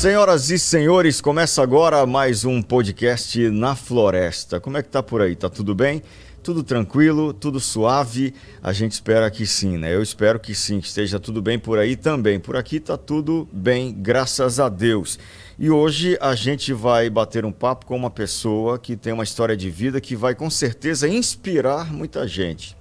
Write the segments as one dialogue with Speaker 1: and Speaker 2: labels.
Speaker 1: Senhoras e senhores, começa agora mais um podcast na Floresta. Como é que tá por aí? Tá tudo bem? Tudo tranquilo? Tudo suave? A gente espera que sim, né? Eu espero que sim, que esteja tudo bem por aí também. Por aqui tá tudo bem, graças a Deus. E hoje a gente vai bater um papo com uma pessoa que tem uma história de vida que vai com certeza inspirar muita gente.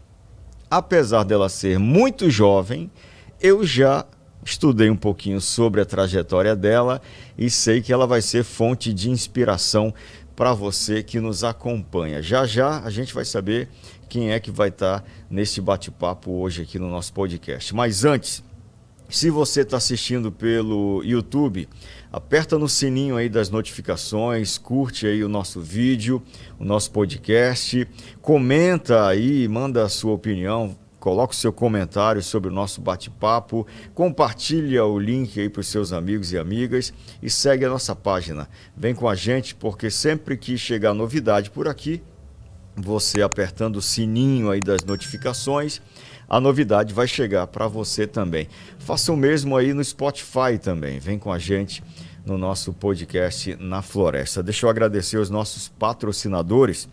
Speaker 1: Apesar dela ser muito jovem, eu já estudei um pouquinho sobre a trajetória dela e sei que ela vai ser fonte de inspiração para você que nos acompanha. Já já a gente vai saber quem é que vai estar nesse bate-papo hoje aqui no nosso podcast. Mas antes, se você está assistindo pelo YouTube, aperta no sininho aí das notificações, curte aí o nosso vídeo, o nosso podcast, comenta aí, manda a sua opinião, coloca o seu comentário sobre o nosso bate-papo, compartilha o link aí para os seus amigos e amigas e segue a nossa página. Vem com a gente porque sempre que chegar novidade por aqui, você apertando o sininho aí das notificações, a novidade vai chegar para você também. Faça o mesmo aí no Spotify também. Vem com a gente no nosso podcast Na Floresta. Deixa eu agradecer aos nossos patrocinadores,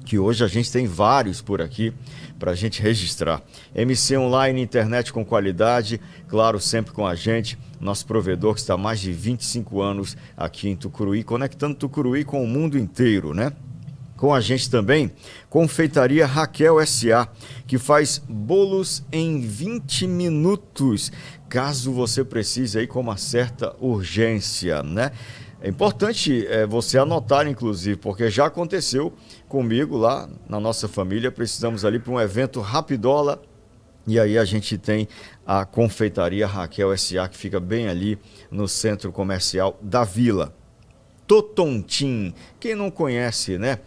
Speaker 1: que hoje a gente tem vários por aqui para a gente registrar. MC Online, internet com qualidade, claro, sempre com a gente. Nosso provedor que está há mais de 25 anos aqui em Tucuruí, conectando Tucuruí com o mundo inteiro, né? Com a gente também, Confeitaria Raquel S.A., que faz bolos em 20 minutos, caso você precise aí com uma certa urgência, né? É importante você anotar, inclusive, porque já aconteceu comigo lá na nossa família, precisamos ali para um evento rapidola, e aí a gente tem a Confeitaria Raquel S.A., que fica bem ali no centro comercial da Vila. Totontim, quem não conhece, né?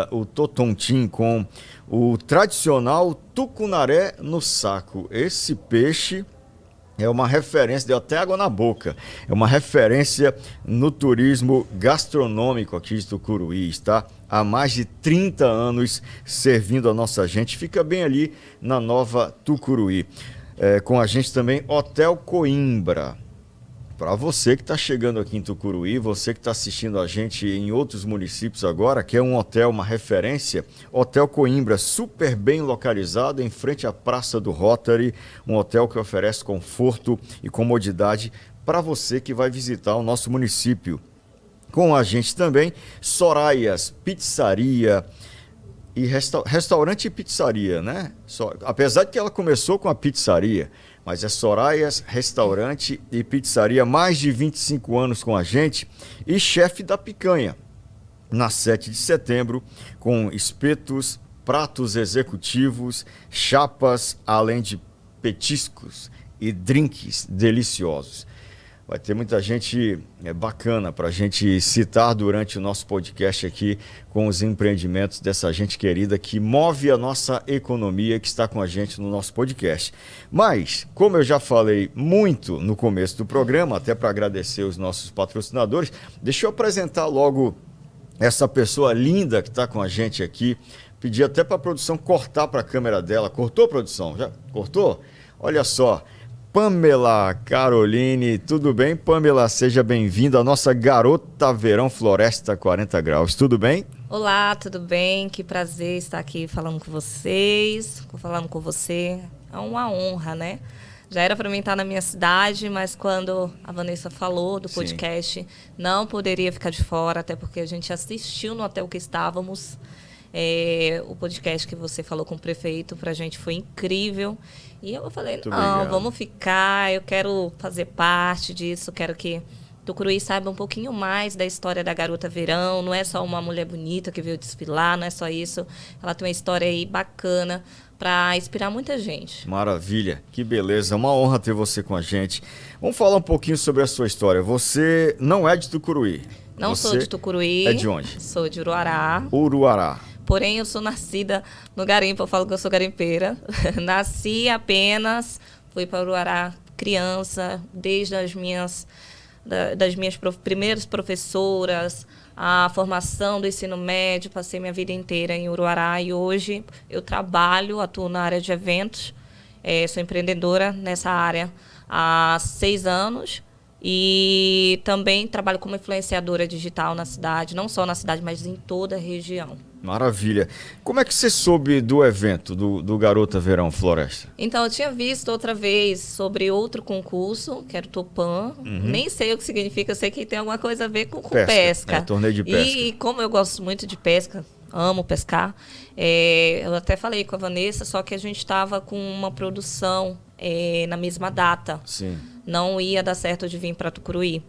Speaker 1: O Totontim com o tradicional tucunaré no saco. Esse peixe é uma referência, deu até água na boca, é uma referência no turismo gastronômico aqui de Tucuruí, está há mais de 30 anos servindo a nossa gente, fica bem ali na Nova Tucuruí. Com a gente também Hotel Coimbra. Para você que está chegando aqui em Tucuruí, você que está assistindo a gente em outros municípios agora, que é um hotel, uma referência, Hotel Coimbra, super bem localizado em frente à Praça do Rotary, um hotel que oferece conforto e comodidade para você que vai visitar o nosso município. Com a gente também, Soraias, pizzaria e restaurante e pizzaria, né? Apesar de que ela começou com a pizzaria, mas é Soraias, restaurante e pizzaria, mais de 25 anos com a gente, e chefe da picanha, na 7 de setembro, com espetos, pratos executivos, chapas, além de petiscos e drinks deliciosos. Vai ter muita gente bacana para a gente citar durante o nosso podcast aqui com os empreendimentos dessa gente querida que move a nossa economia, que está com a gente no nosso podcast. Mas, como eu já falei muito no começo do programa, até para agradecer os nossos patrocinadores, deixa eu apresentar logo essa pessoa linda que está com a gente aqui. Pedi até para a produção cortar para a câmera dela. Cortou, produção? Já cortou? Olha só. Pamela Caroline, tudo bem? Pamela, seja bem-vinda à nossa garota verão Floresta 40 graus, tudo bem?
Speaker 2: Olá, tudo bem? Que prazer estar aqui falando com vocês, falando com você. É uma honra, né? Já era para mim estar na minha cidade, mas quando a Vanessa falou do podcast, sim, não poderia ficar de fora, até porque a gente assistiu no hotel que estávamos. O podcast que você falou com o prefeito, para a gente foi incrível. E eu falei, não, vamos ficar, eu quero fazer parte disso, quero que Tucuruí saiba um pouquinho mais da história da Garota Verão. Não é só uma mulher bonita que veio desfilar, não é só isso. Ela tem uma história aí bacana para inspirar muita gente.
Speaker 1: Maravilha, que beleza, uma honra ter você com a gente. Vamos falar um pouquinho sobre a sua história. Você não é de Tucuruí?
Speaker 2: Não sou de Tucuruí.
Speaker 1: É de onde?
Speaker 2: Sou de Uruará.
Speaker 1: Uruará.
Speaker 2: Porém, eu sou nascida no garimpo, eu falo que eu sou garimpeira. Nasci apenas, fui para Uruará criança, desde as minhas primeiras professoras, a formação do ensino médio, passei minha vida inteira em Uruará e hoje eu atuo na área de eventos, sou empreendedora nessa área há 6 anos E também trabalho como influenciadora digital na cidade, não só na cidade, mas em toda a região.
Speaker 1: Maravilha. Como é que você soube do evento, do Garota Verão Floresta?
Speaker 2: Então, eu tinha visto outra vez sobre outro concurso, que era o Tupã. Nem sei o que significa, eu sei que tem alguma coisa a ver com pesca.
Speaker 1: Torneio de pesca.
Speaker 2: E como eu gosto muito de pesca, amo pescar, eu até falei com a Vanessa, só que a gente estava com uma produção na mesma data.
Speaker 1: Sim.
Speaker 2: Não ia dar certo de vir para Tucuruí.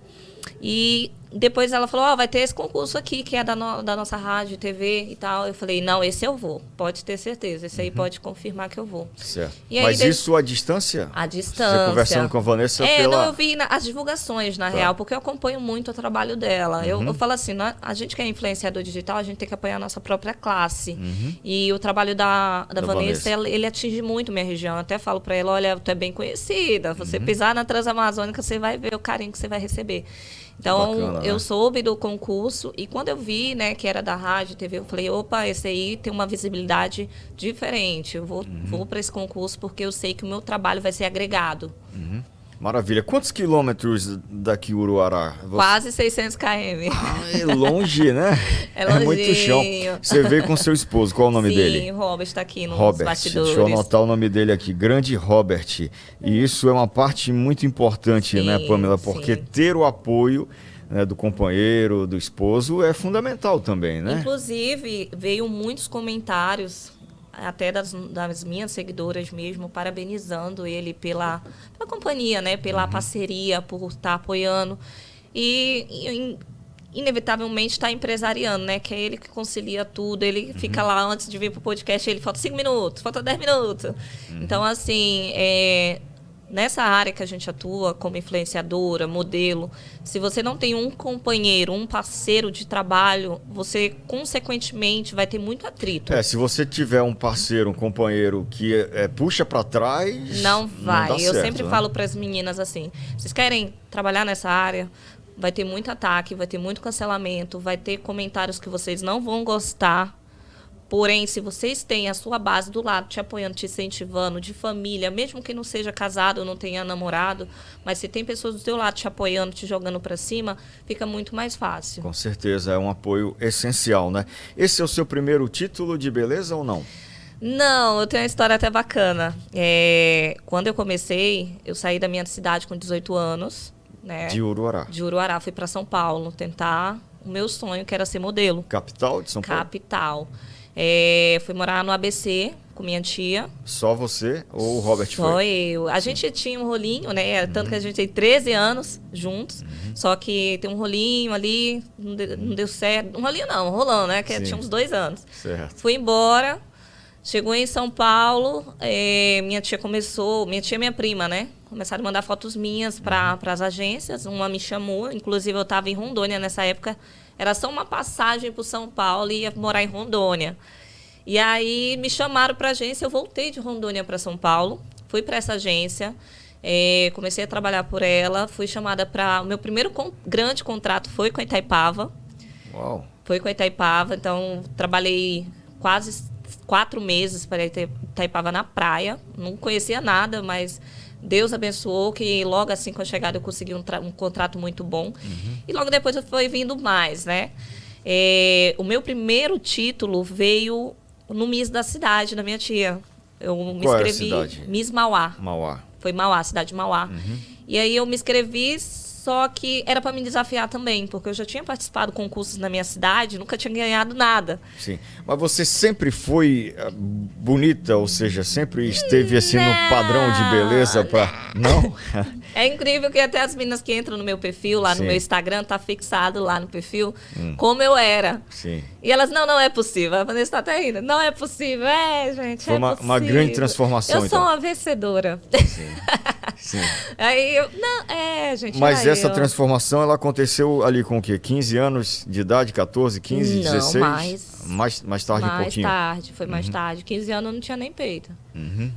Speaker 2: E depois ela falou, vai ter esse concurso aqui, que é da nossa rádio, TV e tal. Eu falei, não, esse eu vou, pode ter certeza. Esse aí pode confirmar que eu vou.
Speaker 1: Certo.
Speaker 2: E aí,
Speaker 1: mas isso à distância?
Speaker 2: À distância.
Speaker 1: Você conversando com a Vanessa pela...
Speaker 2: Não, eu vi as divulgações, na real, porque eu acompanho muito o trabalho dela. Eu falo assim, a gente que é influenciador digital, a gente tem que apoiar a nossa própria classe. E o trabalho da Vanessa, ele atinge muito minha região. Eu até falo pra ela, olha, tu é bem conhecida. Você pisar na Transamazônica, você vai ver o carinho que você vai receber. Então,
Speaker 1: bacana,
Speaker 2: eu
Speaker 1: né?
Speaker 2: soube do concurso e quando eu vi, né, que era da rádio, TV, eu falei, opa, esse aí tem uma visibilidade diferente. Eu vou para esse concurso porque eu sei que o meu trabalho vai ser agregado.
Speaker 1: Maravilha. Quantos quilômetros daqui Uruará?
Speaker 2: Quase 600 km.
Speaker 1: É longe, né?
Speaker 2: É longinho.
Speaker 1: Muito chão. Você veio com seu esposo, qual é o nome dele?
Speaker 2: Sim, o Robert está aqui nos
Speaker 1: Robert,
Speaker 2: bastidores.
Speaker 1: deixa eu anotar o nome dele aqui, Grande Robert. E isso é uma parte muito importante,
Speaker 2: Sim,
Speaker 1: né, Pamela? Porque
Speaker 2: sim.
Speaker 1: ter o apoio, né, do companheiro, do esposo, é fundamental também, né?
Speaker 2: Inclusive, veio muitos comentários, até das minhas seguidoras mesmo, parabenizando ele pela companhia, né? Pela parceria, por estar apoiando. E inevitavelmente está empresariando, né? Que é ele que concilia tudo. Ele fica lá antes de vir para o podcast, ele falta 5 minutos, falta 10 minutos. Então, assim, nessa área que a gente atua, como influenciadora, modelo, se você não tem um companheiro, um parceiro de trabalho, você, consequentemente, vai ter muito atrito.
Speaker 1: Se você tiver um parceiro, um companheiro que puxa para trás...
Speaker 2: Não vai.
Speaker 1: Não dá
Speaker 2: Eu
Speaker 1: certo,
Speaker 2: sempre
Speaker 1: né?
Speaker 2: falo para as meninas assim, vocês querem trabalhar nessa área? Vai ter muito ataque, vai ter muito cancelamento, vai ter comentários que vocês não vão gostar. Porém, se vocês têm a sua base do lado, te apoiando, te incentivando, de família, mesmo que não seja casado ou não tenha namorado, mas se tem pessoas do seu lado te apoiando, te jogando para cima, fica muito mais fácil.
Speaker 1: Com certeza, é um apoio essencial, né? Esse é o seu primeiro título de beleza ou não?
Speaker 2: Não, eu tenho uma história até bacana. Quando eu comecei, eu saí da minha cidade com 18 anos. Né?
Speaker 1: De Uruará.
Speaker 2: De Uruará, fui para São Paulo tentar o meu sonho, que era ser modelo.
Speaker 1: Capital de São Paulo?
Speaker 2: Capital. Fui morar no ABC com minha tia.
Speaker 1: Só você ou o Robert foi?
Speaker 2: Só eu. A gente tinha um rolinho, né? Tanto que a gente tem 13 anos juntos. Só que tem um rolinho ali, não deu certo. Um rolinho não, um rolão, né? Que tinha uns 2 anos.
Speaker 1: Certo.
Speaker 2: Fui embora. Chegou em São Paulo, minha tia começou, minha tia e minha prima, né? Começaram a mandar fotos minhas para as agências. Uma me chamou, inclusive eu estava em Rondônia nessa época. Era só uma passagem para São Paulo e ia morar em Rondônia. E aí me chamaram para a agência, eu voltei de Rondônia para São Paulo, fui para essa agência, comecei a trabalhar por ela, fui chamada para... O meu primeiro grande contrato foi com a Itaipava.
Speaker 1: Uau!
Speaker 2: Foi com a Itaipava, então trabalhei quase 4 meses para Itaipava na praia. Não conhecia nada, mas Deus abençoou que logo assim com a chegada eu consegui um contrato muito bom. E logo depois foi vindo mais, né? O meu primeiro título veio no Miss da cidade, da minha tia. Eu me
Speaker 1: Qual
Speaker 2: inscrevi...
Speaker 1: era a cidade?
Speaker 2: Miss Mauá.
Speaker 1: Mauá.
Speaker 2: Foi Mauá, cidade de Mauá. E aí eu me inscrevi, só que era para me desafiar também, porque eu já tinha participado de concursos na minha cidade, nunca tinha ganhado nada.
Speaker 1: Sim. Mas você sempre foi bonita, ou seja, sempre esteve assim no padrão de beleza para... Não?
Speaker 2: É incrível que até as meninas que entram no meu perfil, lá no
Speaker 1: Sim.
Speaker 2: meu Instagram, tá fixado lá no perfil, como eu era.
Speaker 1: Sim.
Speaker 2: E elas, não é possível. A Vanessa tá até rindo. Não é possível. Gente,
Speaker 1: Foi uma
Speaker 2: possível.
Speaker 1: grande transformação,
Speaker 2: Eu
Speaker 1: então.
Speaker 2: sou uma vencedora.
Speaker 1: Sim.
Speaker 2: Aí eu, gente.
Speaker 1: Mas essa
Speaker 2: eu...
Speaker 1: transformação, ela aconteceu ali com o quê? 15 anos de idade, 14, 15,
Speaker 2: Não,
Speaker 1: 16? Mais tarde um pouquinho?
Speaker 2: Mais tarde, foi mais tarde. 15 anos eu não tinha nem peito.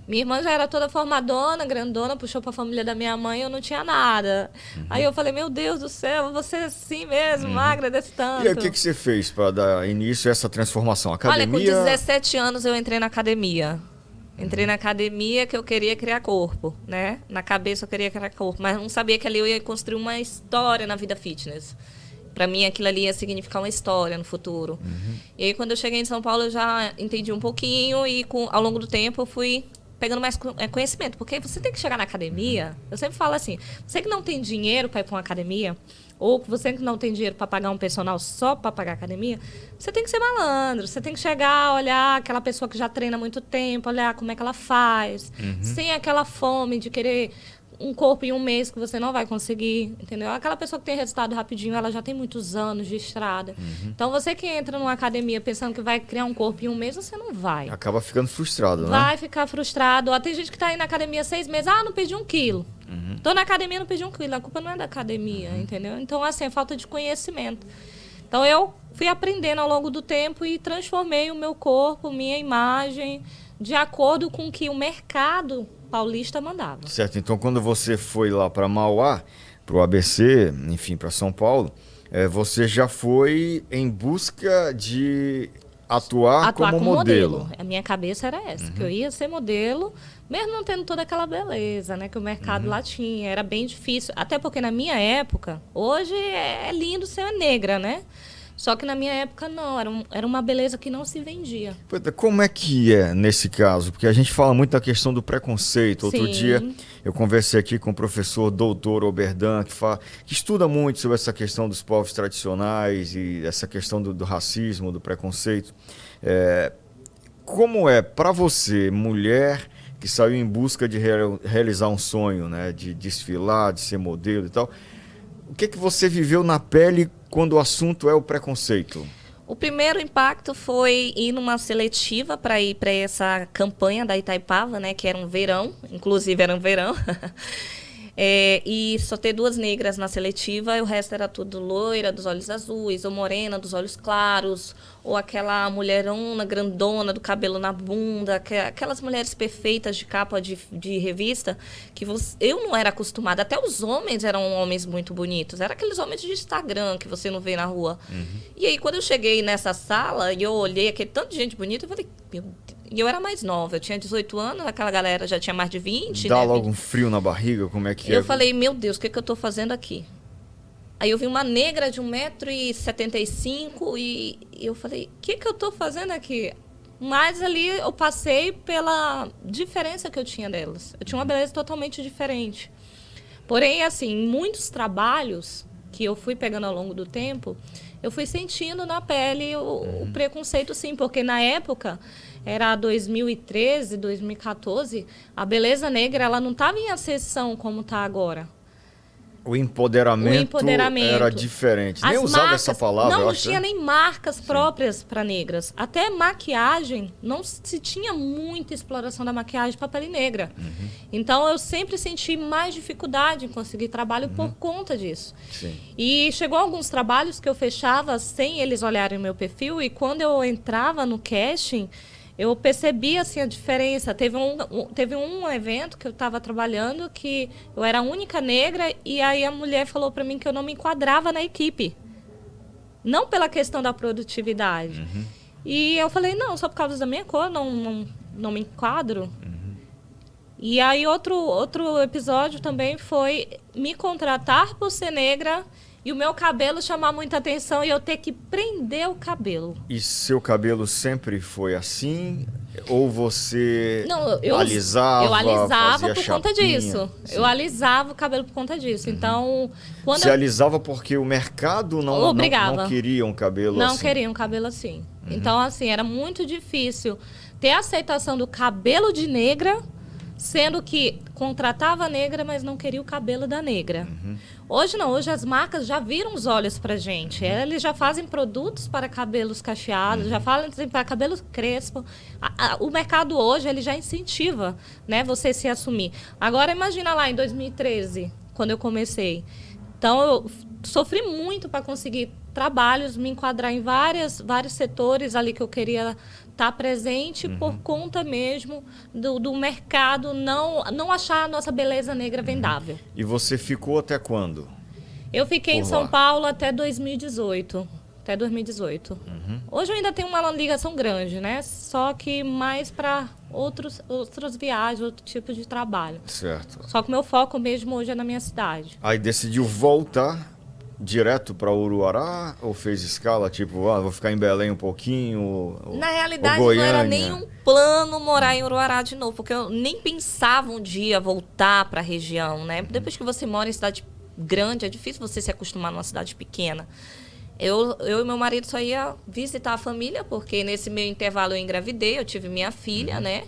Speaker 2: Minha irmã já era toda formadona, grandona, puxou pra família da minha mãe, eu não tinha nada. Aí eu falei, meu Deus do céu, você é assim mesmo, magra desse tanto.
Speaker 1: E aí, o que você fez para dar início a essa transformação? Academia?
Speaker 2: Olha, com 17 anos eu entrei na academia. Entrei na academia que eu queria criar corpo, né? Na cabeça eu queria criar corpo, mas não sabia que ali eu ia construir uma história na vida fitness. Para mim, aquilo ali ia significar uma história no futuro. E aí, quando eu cheguei em São Paulo, eu já entendi um pouquinho e ao longo do tempo eu fui pegando mais conhecimento. Porque você tem que chegar na academia, eu sempre falo assim, você que não tem dinheiro para ir para uma academia, ou você que não tem dinheiro para pagar um personal só para pagar a academia, você tem que ser malandro, você tem que chegar, olhar aquela pessoa que já treina há muito tempo, olhar como é que ela faz, sem aquela fome de querer um corpo em um mês que você não vai conseguir, entendeu? Aquela pessoa que tem resultado rapidinho, ela já tem muitos anos de estrada. Então, você que entra numa academia pensando que vai criar um corpo em um mês, você não vai.
Speaker 1: Acaba ficando frustrado, né?
Speaker 2: Vai ficar frustrado. Ó, tem gente que tá aí na academia 6 meses, não perdi 1 quilo. Tô na academia, não perdi 1 quilo. A culpa não é da academia, entendeu? Então, assim, é falta de conhecimento. Então, eu fui aprendendo ao longo do tempo e transformei o meu corpo, minha imagem, de acordo com o que o mercado paulista mandava.
Speaker 1: Certo, então quando você foi lá para Mauá, para o ABC, enfim, para São Paulo, você já foi em busca de atuar como modelo.
Speaker 2: A minha cabeça era essa, que eu ia ser modelo, mesmo não tendo toda aquela beleza, né, que o mercado lá tinha. Era bem difícil, até porque na minha época, hoje é lindo ser negra, né? Só que na minha época não, era uma beleza que não se vendia.
Speaker 1: Como é que é nesse caso? Porque a gente fala muito da questão do preconceito. Outro
Speaker 2: Sim.
Speaker 1: dia eu conversei aqui com o professor doutor Oberdan, que estuda muito sobre essa questão dos povos tradicionais e essa questão do racismo, do preconceito. Como é para você, mulher que saiu em busca de realizar um sonho, né, de desfilar, de ser modelo e tal, o que você viveu na pele quando o assunto é o preconceito?
Speaker 2: O primeiro impacto foi ir numa seletiva para ir para essa campanha da Itaipava, né, que era um verão, inclusive era um verão. E só ter 2 negras na seletiva, e o resto era tudo loira, dos olhos azuis, ou morena, dos olhos claros, ou aquela mulherona, grandona, do cabelo na bunda, aquelas mulheres perfeitas de capa de revista, que eu não era acostumada. Até os homens eram homens muito bonitos, eram aqueles homens de Instagram que você não vê na rua. E aí, quando eu cheguei nessa sala e eu olhei aquele tanto de gente bonita, eu falei, meu Deus. E eu era mais nova, eu tinha 18 anos, aquela galera já tinha mais de 20.
Speaker 1: Dá
Speaker 2: né?
Speaker 1: logo um frio na barriga, como é que
Speaker 2: Eu falei, meu Deus, o que eu tô fazendo aqui? Aí eu vi uma negra de 1,75 m e eu falei, o que eu tô fazendo aqui? Mas ali eu passei pela diferença que eu tinha delas. Eu tinha uma beleza totalmente diferente. Porém, assim, em muitos trabalhos que eu fui pegando ao longo do tempo, eu fui sentindo na pele o preconceito, sim, porque na época, era 2013, 2014, a beleza negra ela não estava em ascensão como está agora.
Speaker 1: O empoderamento era diferente. Nem usava essa palavra,
Speaker 2: não tinha nem marcas próprias para negras. Até maquiagem, não se tinha muita exploração da maquiagem para pele negra. Então, eu sempre senti mais dificuldade em conseguir trabalho por conta disso.
Speaker 1: Sim.
Speaker 2: E chegou alguns trabalhos que eu fechava sem eles olharem o meu perfil, e quando eu entrava no casting, eu percebi assim, a diferença. Teve um evento que eu estava trabalhando que eu era a única negra e aí a mulher falou para mim que eu não me enquadrava na equipe. Não pela questão da produtividade. E eu falei, não, só por causa da minha cor, não me enquadro. E aí outro episódio também foi me contratar por ser negra e o meu cabelo chamar muita atenção e eu ter que prender o cabelo.
Speaker 1: E seu cabelo sempre foi assim? Ou você alisava?
Speaker 2: Eu alisava por
Speaker 1: chapinha,
Speaker 2: conta disso.
Speaker 1: Sim.
Speaker 2: Eu alisava o cabelo por conta disso. Então, quando
Speaker 1: você alisava porque o mercado não queria um cabelo assim?
Speaker 2: Não queria um cabelo assim. Então, assim, era muito difícil ter a aceitação do cabelo de negra, sendo que contratava negra, mas não queria o cabelo da negra. Hoje não, hoje as marcas já viram os olhos pra gente. Eles já fazem produtos para cabelos cacheados, já fazem para cabelos crespos. O mercado hoje, ele já incentiva, né, você se assumir. Agora, imagina lá em 2013, quando eu comecei. Então, eu sofri muito para conseguir trabalhos, me enquadrar em vários setores ali que eu queria estar presente por conta mesmo do mercado não achar a nossa beleza negra vendável.
Speaker 1: E você ficou até quando?
Speaker 2: Eu fiquei em São Paulo até 2018. Hoje eu ainda tenho uma ligação grande, né? Só que mais para outras viagens, outro tipo de trabalho.
Speaker 1: Certo.
Speaker 2: Só que o meu foco mesmo hoje é na minha cidade.
Speaker 1: Aí decidiu voltar direto para Uruará ou fez escala, tipo, vou ficar em Belém um pouquinho?
Speaker 2: Na realidade,
Speaker 1: ou
Speaker 2: não era
Speaker 1: Goiânia?
Speaker 2: nem um plano morar em Uruará de novo, porque eu nem pensava um dia voltar para a região, né? Depois que você mora em cidade grande, é difícil você se acostumar numa cidade pequena. Eu e meu marido só ia visitar a família, porque nesse meio intervalo eu engravidei, eu tive minha filha, né?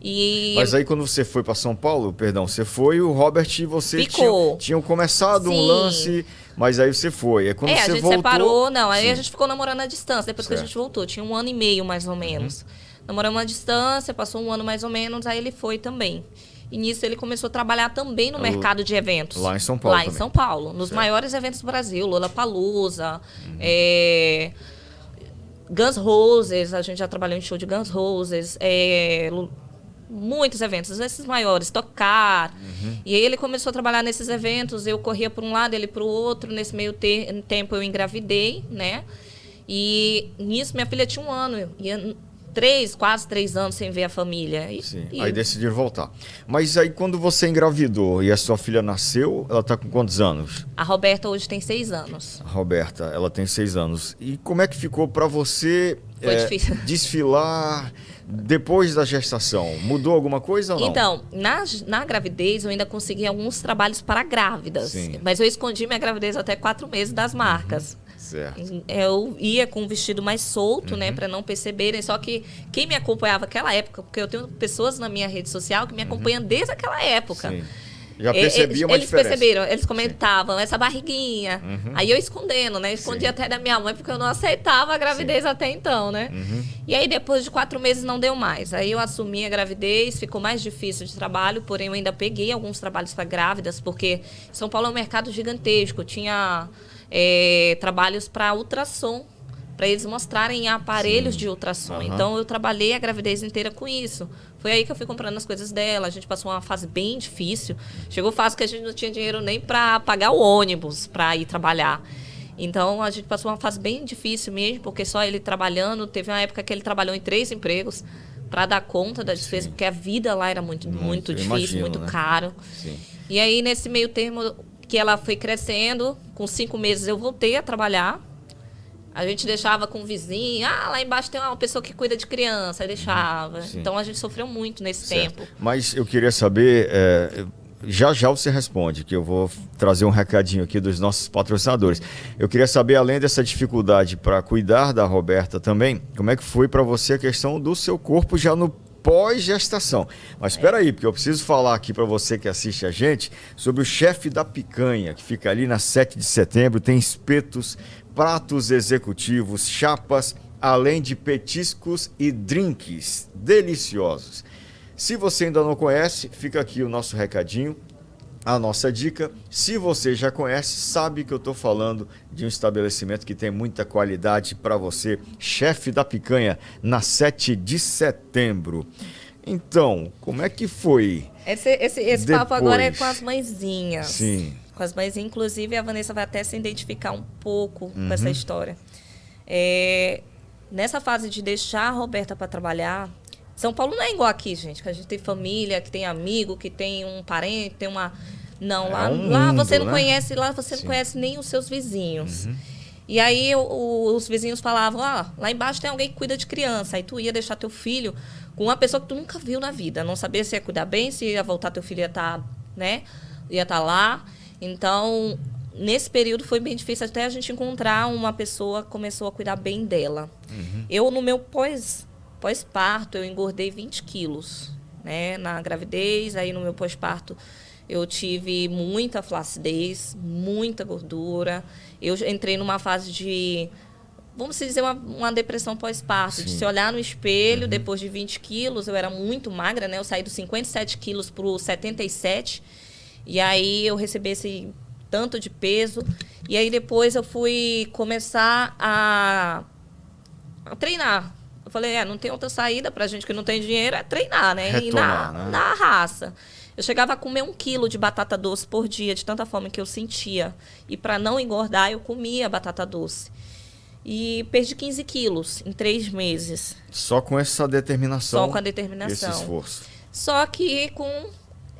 Speaker 2: E
Speaker 1: Mas aí quando você foi para São Paulo, perdão, você foi, o Robert e você
Speaker 2: Ficou.
Speaker 1: tinham começado um
Speaker 2: Sim.
Speaker 1: lance, mas aí você foi. Aí quando
Speaker 2: a
Speaker 1: você
Speaker 2: gente
Speaker 1: voltou,
Speaker 2: separou, não, aí
Speaker 1: sim,
Speaker 2: a gente ficou namorando à distância, depois que a
Speaker 1: certo.
Speaker 2: gente voltou. Tinha 1 ano e meio, mais ou menos. Namoramos à distância, passou 1 ano mais ou menos, aí ele foi também. E nisso ele começou a trabalhar também no mercado de eventos.
Speaker 1: Lá em São Paulo
Speaker 2: Lá em
Speaker 1: também.
Speaker 2: São Paulo, nos
Speaker 1: Certo.
Speaker 2: maiores eventos do Brasil, Lollapalooza, Guns N' Roses, a gente já trabalhou em show de Guns N' Roses, muitos eventos, esses maiores, tocar. E aí ele começou a trabalhar nesses eventos, eu corria para um lado, ele para o outro. Nesse meio tempo eu engravidei, né? E nisso minha filha tinha 1 ano, ia quase 3 anos sem ver a família.
Speaker 1: Sim, aí decidiram voltar. Mas aí quando você engravidou e a sua filha nasceu, ela tá com quantos anos?
Speaker 2: A Roberta hoje tem 6 anos.
Speaker 1: A Roberta, ela tem 6 anos. E como é que ficou para você
Speaker 2: Foi difícil.
Speaker 1: desfilar depois da gestação? Mudou alguma coisa ou não?
Speaker 2: Então, na gravidez eu ainda consegui alguns trabalhos para grávidas.
Speaker 1: Sim.
Speaker 2: Mas eu escondi minha gravidez até 4 meses das marcas.
Speaker 1: Certo.
Speaker 2: Eu ia com um vestido mais solto, né, para não perceberem. Só que quem me acompanhava naquela época, porque eu tenho pessoas na minha rede social que me acompanham desde aquela época.
Speaker 1: Sim. Já percebia uma
Speaker 2: eles
Speaker 1: diferença.
Speaker 2: perceberam, eles comentavam, essa barriguinha. Aí eu escondendo, né? Escondia até da minha mãe, porque eu não aceitava a gravidez até então, né? E aí, depois de 4 meses, não deu mais. Aí eu assumi a gravidez, ficou mais difícil de trabalho, porém eu ainda peguei alguns trabalhos para grávidas, porque São Paulo é um mercado gigantesco. Tinha trabalhos para ultrassom, para eles mostrarem aparelhos de ultrassom. Então, eu trabalhei a gravidez inteira com isso. Foi aí que eu fui comprando as coisas dela. A gente passou uma fase bem difícil. Chegou fase que a gente não tinha dinheiro nem para pagar o ônibus para ir trabalhar. Então, a gente passou uma fase bem difícil mesmo, porque só ele trabalhando. Teve uma época que ele trabalhou em 3 empregos para dar conta da despesa, porque a vida lá era muito difícil,
Speaker 1: imagino,
Speaker 2: muito
Speaker 1: né?
Speaker 2: caro.
Speaker 1: Sim.
Speaker 2: E aí, nesse meio termo que ela foi crescendo, com 5 meses eu voltei a trabalhar. A gente deixava com o vizinho, lá embaixo tem uma pessoa que cuida de criança, aí deixava.
Speaker 1: Sim.
Speaker 2: Então a gente sofreu muito nesse
Speaker 1: Certo.
Speaker 2: tempo.
Speaker 1: Mas eu queria saber, já você responde, que eu vou trazer um recadinho aqui dos nossos patrocinadores. Eu queria saber, além dessa dificuldade para cuidar da Roberta também, como é que foi para você a questão do seu corpo já no pós-gestação. Mas espera aí, porque eu preciso falar aqui para você que assiste a gente sobre o Chefe da Picanha, que fica ali na 7 de setembro, tem espetos, pratos executivos, chapas, além de petiscos e drinks deliciosos. Se você ainda não conhece, fica aqui o nosso recadinho, a nossa dica. Se você já conhece, sabe que eu estou falando de um estabelecimento que tem muita qualidade para você. Chefe da Picanha, na 7 de setembro. Então, como é que foi?
Speaker 2: Esse papo agora é com as mãezinhas.
Speaker 1: Sim.
Speaker 2: Com as mãezinhas. Inclusive, a Vanessa vai até se identificar um pouco com essa história. Nessa fase de deixar a Roberta para trabalhar, São Paulo não é igual aqui, gente, que a gente tem família, que tem amigo, que tem um parente, tem uma... Não, lá
Speaker 1: mundo,
Speaker 2: você não
Speaker 1: né?
Speaker 2: conhece, lá você não conhece nem os seus vizinhos. E aí os vizinhos falavam, lá embaixo tem alguém que cuida de criança. Aí tu ia deixar teu filho com uma pessoa que tu nunca viu na vida. Não sabia se ia cuidar bem, se ia voltar teu filho ia estar, né? Ia estar lá. Então, nesse período foi bem difícil até a gente encontrar uma pessoa que começou a cuidar bem dela. Eu, no meu pós-parto, eu engordei 20 quilos, né? Na gravidez, aí no meu pós-parto eu tive muita flacidez, muita gordura. Eu entrei numa fase de, vamos dizer, uma depressão pós-parto. De se olhar no espelho, depois de 20 quilos, eu era muito magra, né? Eu saí dos 57 quilos para os 77. E aí eu recebi esse tanto de peso. E aí depois eu fui começar a treinar. Eu falei, não tem outra saída pra gente que não tem dinheiro, é treinar, né?
Speaker 1: Retomar,
Speaker 2: E na raça. Eu chegava a comer 1 quilo de batata doce por dia, de tanta fome que eu sentia. E para não engordar, eu comia batata doce. E perdi 15 quilos em 3 meses.
Speaker 1: Só com essa determinação.
Speaker 2: Só com a determinação.
Speaker 1: Esse esforço.
Speaker 2: Só que com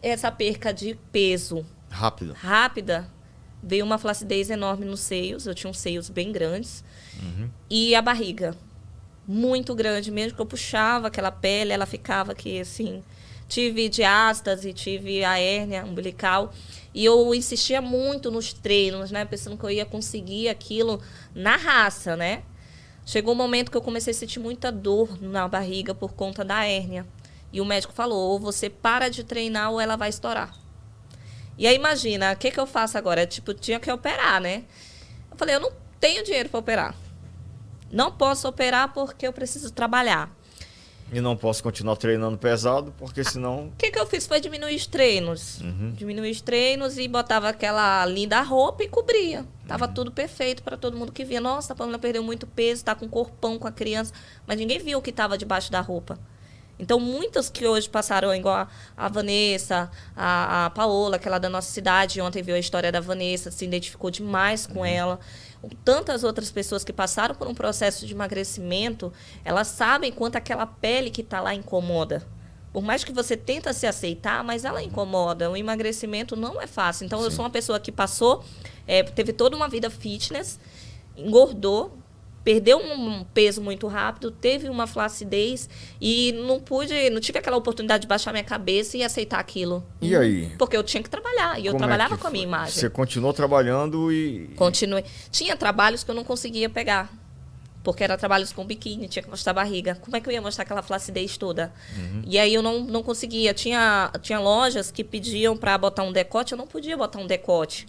Speaker 2: essa perca de peso rápida, veio uma flacidez enorme nos seios. Eu tinha uns seios bem grandes. E a barriga, muito grande mesmo, que eu puxava aquela pele, ela ficava aqui assim. Tive diástase, tive a hérnia umbilical. E eu insistia muito nos treinos, né? Pensando que eu ia conseguir aquilo na raça, né? Chegou um momento que eu comecei a sentir muita dor na barriga por conta da hérnia. E o médico falou, ou você para de treinar ou ela vai estourar. E aí, imagina, o que eu faço agora? Tipo, tinha que operar, né? Eu falei, eu não tenho dinheiro para operar. Não posso operar porque eu preciso trabalhar.
Speaker 1: E não posso continuar treinando pesado, porque senão...
Speaker 2: O que eu fiz foi diminuir os treinos. Diminuir os treinos e botava aquela linda roupa e cobria. Tava tudo perfeito para todo mundo que via. Nossa, a Pamela perdeu muito peso, tá com um corpão com a criança. Mas ninguém viu o que tava debaixo da roupa. Então, muitas que hoje passaram, igual a Vanessa, a Paola, que é lá da nossa cidade, ontem viu a história da Vanessa, se identificou demais com ela. Tantas outras pessoas que passaram por um processo de emagrecimento, elas sabem quanto aquela pele que está lá incomoda. Por mais que você tenta se aceitar, mas ela incomoda. O emagrecimento não é fácil. Então, eu sou uma pessoa que passou, teve toda uma vida fitness, engordou, perdeu um peso muito rápido, teve uma flacidez e não tive aquela oportunidade de baixar minha cabeça e aceitar aquilo.
Speaker 1: E aí?
Speaker 2: Porque eu tinha que trabalhar e eu trabalhava com a minha imagem.
Speaker 1: Você continuou trabalhando e...
Speaker 2: Continuei. Tinha trabalhos que eu não conseguia pegar, porque eram trabalhos com biquíni, tinha que mostrar a barriga. Como é que eu ia mostrar aquela flacidez toda? E aí eu não conseguia. Tinha lojas que pediam para botar um decote, eu não podia botar um decote.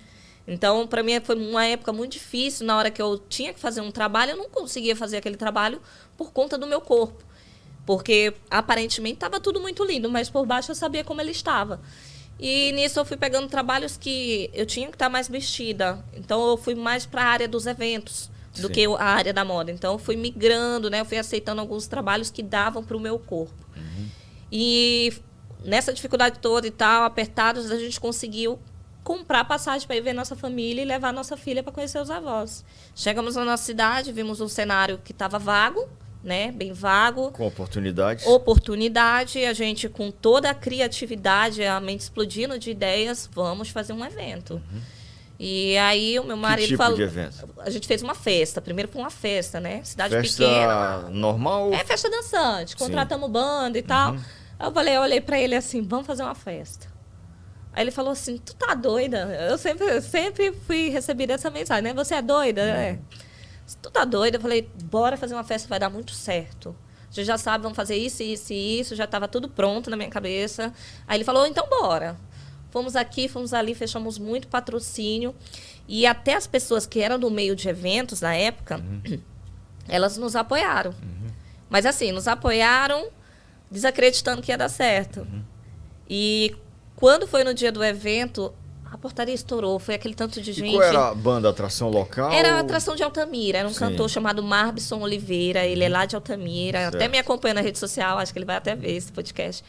Speaker 2: Então, para mim, foi uma época muito difícil. Na hora que eu tinha que fazer um trabalho, eu não conseguia fazer aquele trabalho por conta do meu corpo. Porque, aparentemente, estava tudo muito lindo, mas por baixo eu sabia como ele estava. E nisso eu fui pegando trabalhos que eu tinha que estar mais vestida. Então, eu fui mais para a área dos eventos do que a área da moda. Então, eu fui migrando, né? Eu fui aceitando alguns trabalhos que davam para o meu corpo. E nessa dificuldade toda e tal, apertados, a gente conseguiu comprar passagem para ir ver nossa família e levar nossa filha para conhecer os avós. Chegamos na nossa cidade, vimos um cenário que estava vago, né? Bem vago.
Speaker 1: Com oportunidades.
Speaker 2: Oportunidade, a gente com toda a criatividade, a mente explodindo de ideias, vamos fazer um evento. E aí o meu marido
Speaker 1: que tipo
Speaker 2: falou...
Speaker 1: de evento?
Speaker 2: A gente fez uma festa. Primeiro foi uma festa, né? Cidade
Speaker 1: festa
Speaker 2: pequena.
Speaker 1: Normal?
Speaker 2: É festa dançante. Contratamos banda e tal. Aí eu olhei para ele assim, vamos fazer uma festa. Aí ele falou assim, tu tá doida? Eu sempre fui recebida essa mensagem, né? Você é doida? Tu tá doida? Eu falei, bora fazer uma festa, vai dar muito certo. A gente já sabe, vamos fazer isso, isso e isso. Já estava tudo pronto na minha cabeça. Aí ele falou, então bora. Fomos aqui, fomos ali, fechamos muito patrocínio. E até as pessoas que eram do meio de eventos na época, elas nos apoiaram. Mas assim, nos apoiaram desacreditando que ia dar certo. E quando foi no dia do evento, a portaria estourou. Foi aquele tanto de gente.
Speaker 1: E qual era a banda, atração local?
Speaker 2: Era a atração de Altamira. Era um cantor chamado Marbson Oliveira. Ele é lá de Altamira.
Speaker 1: Certo.
Speaker 2: Até me acompanha na rede social. Acho que ele vai até ver esse podcast.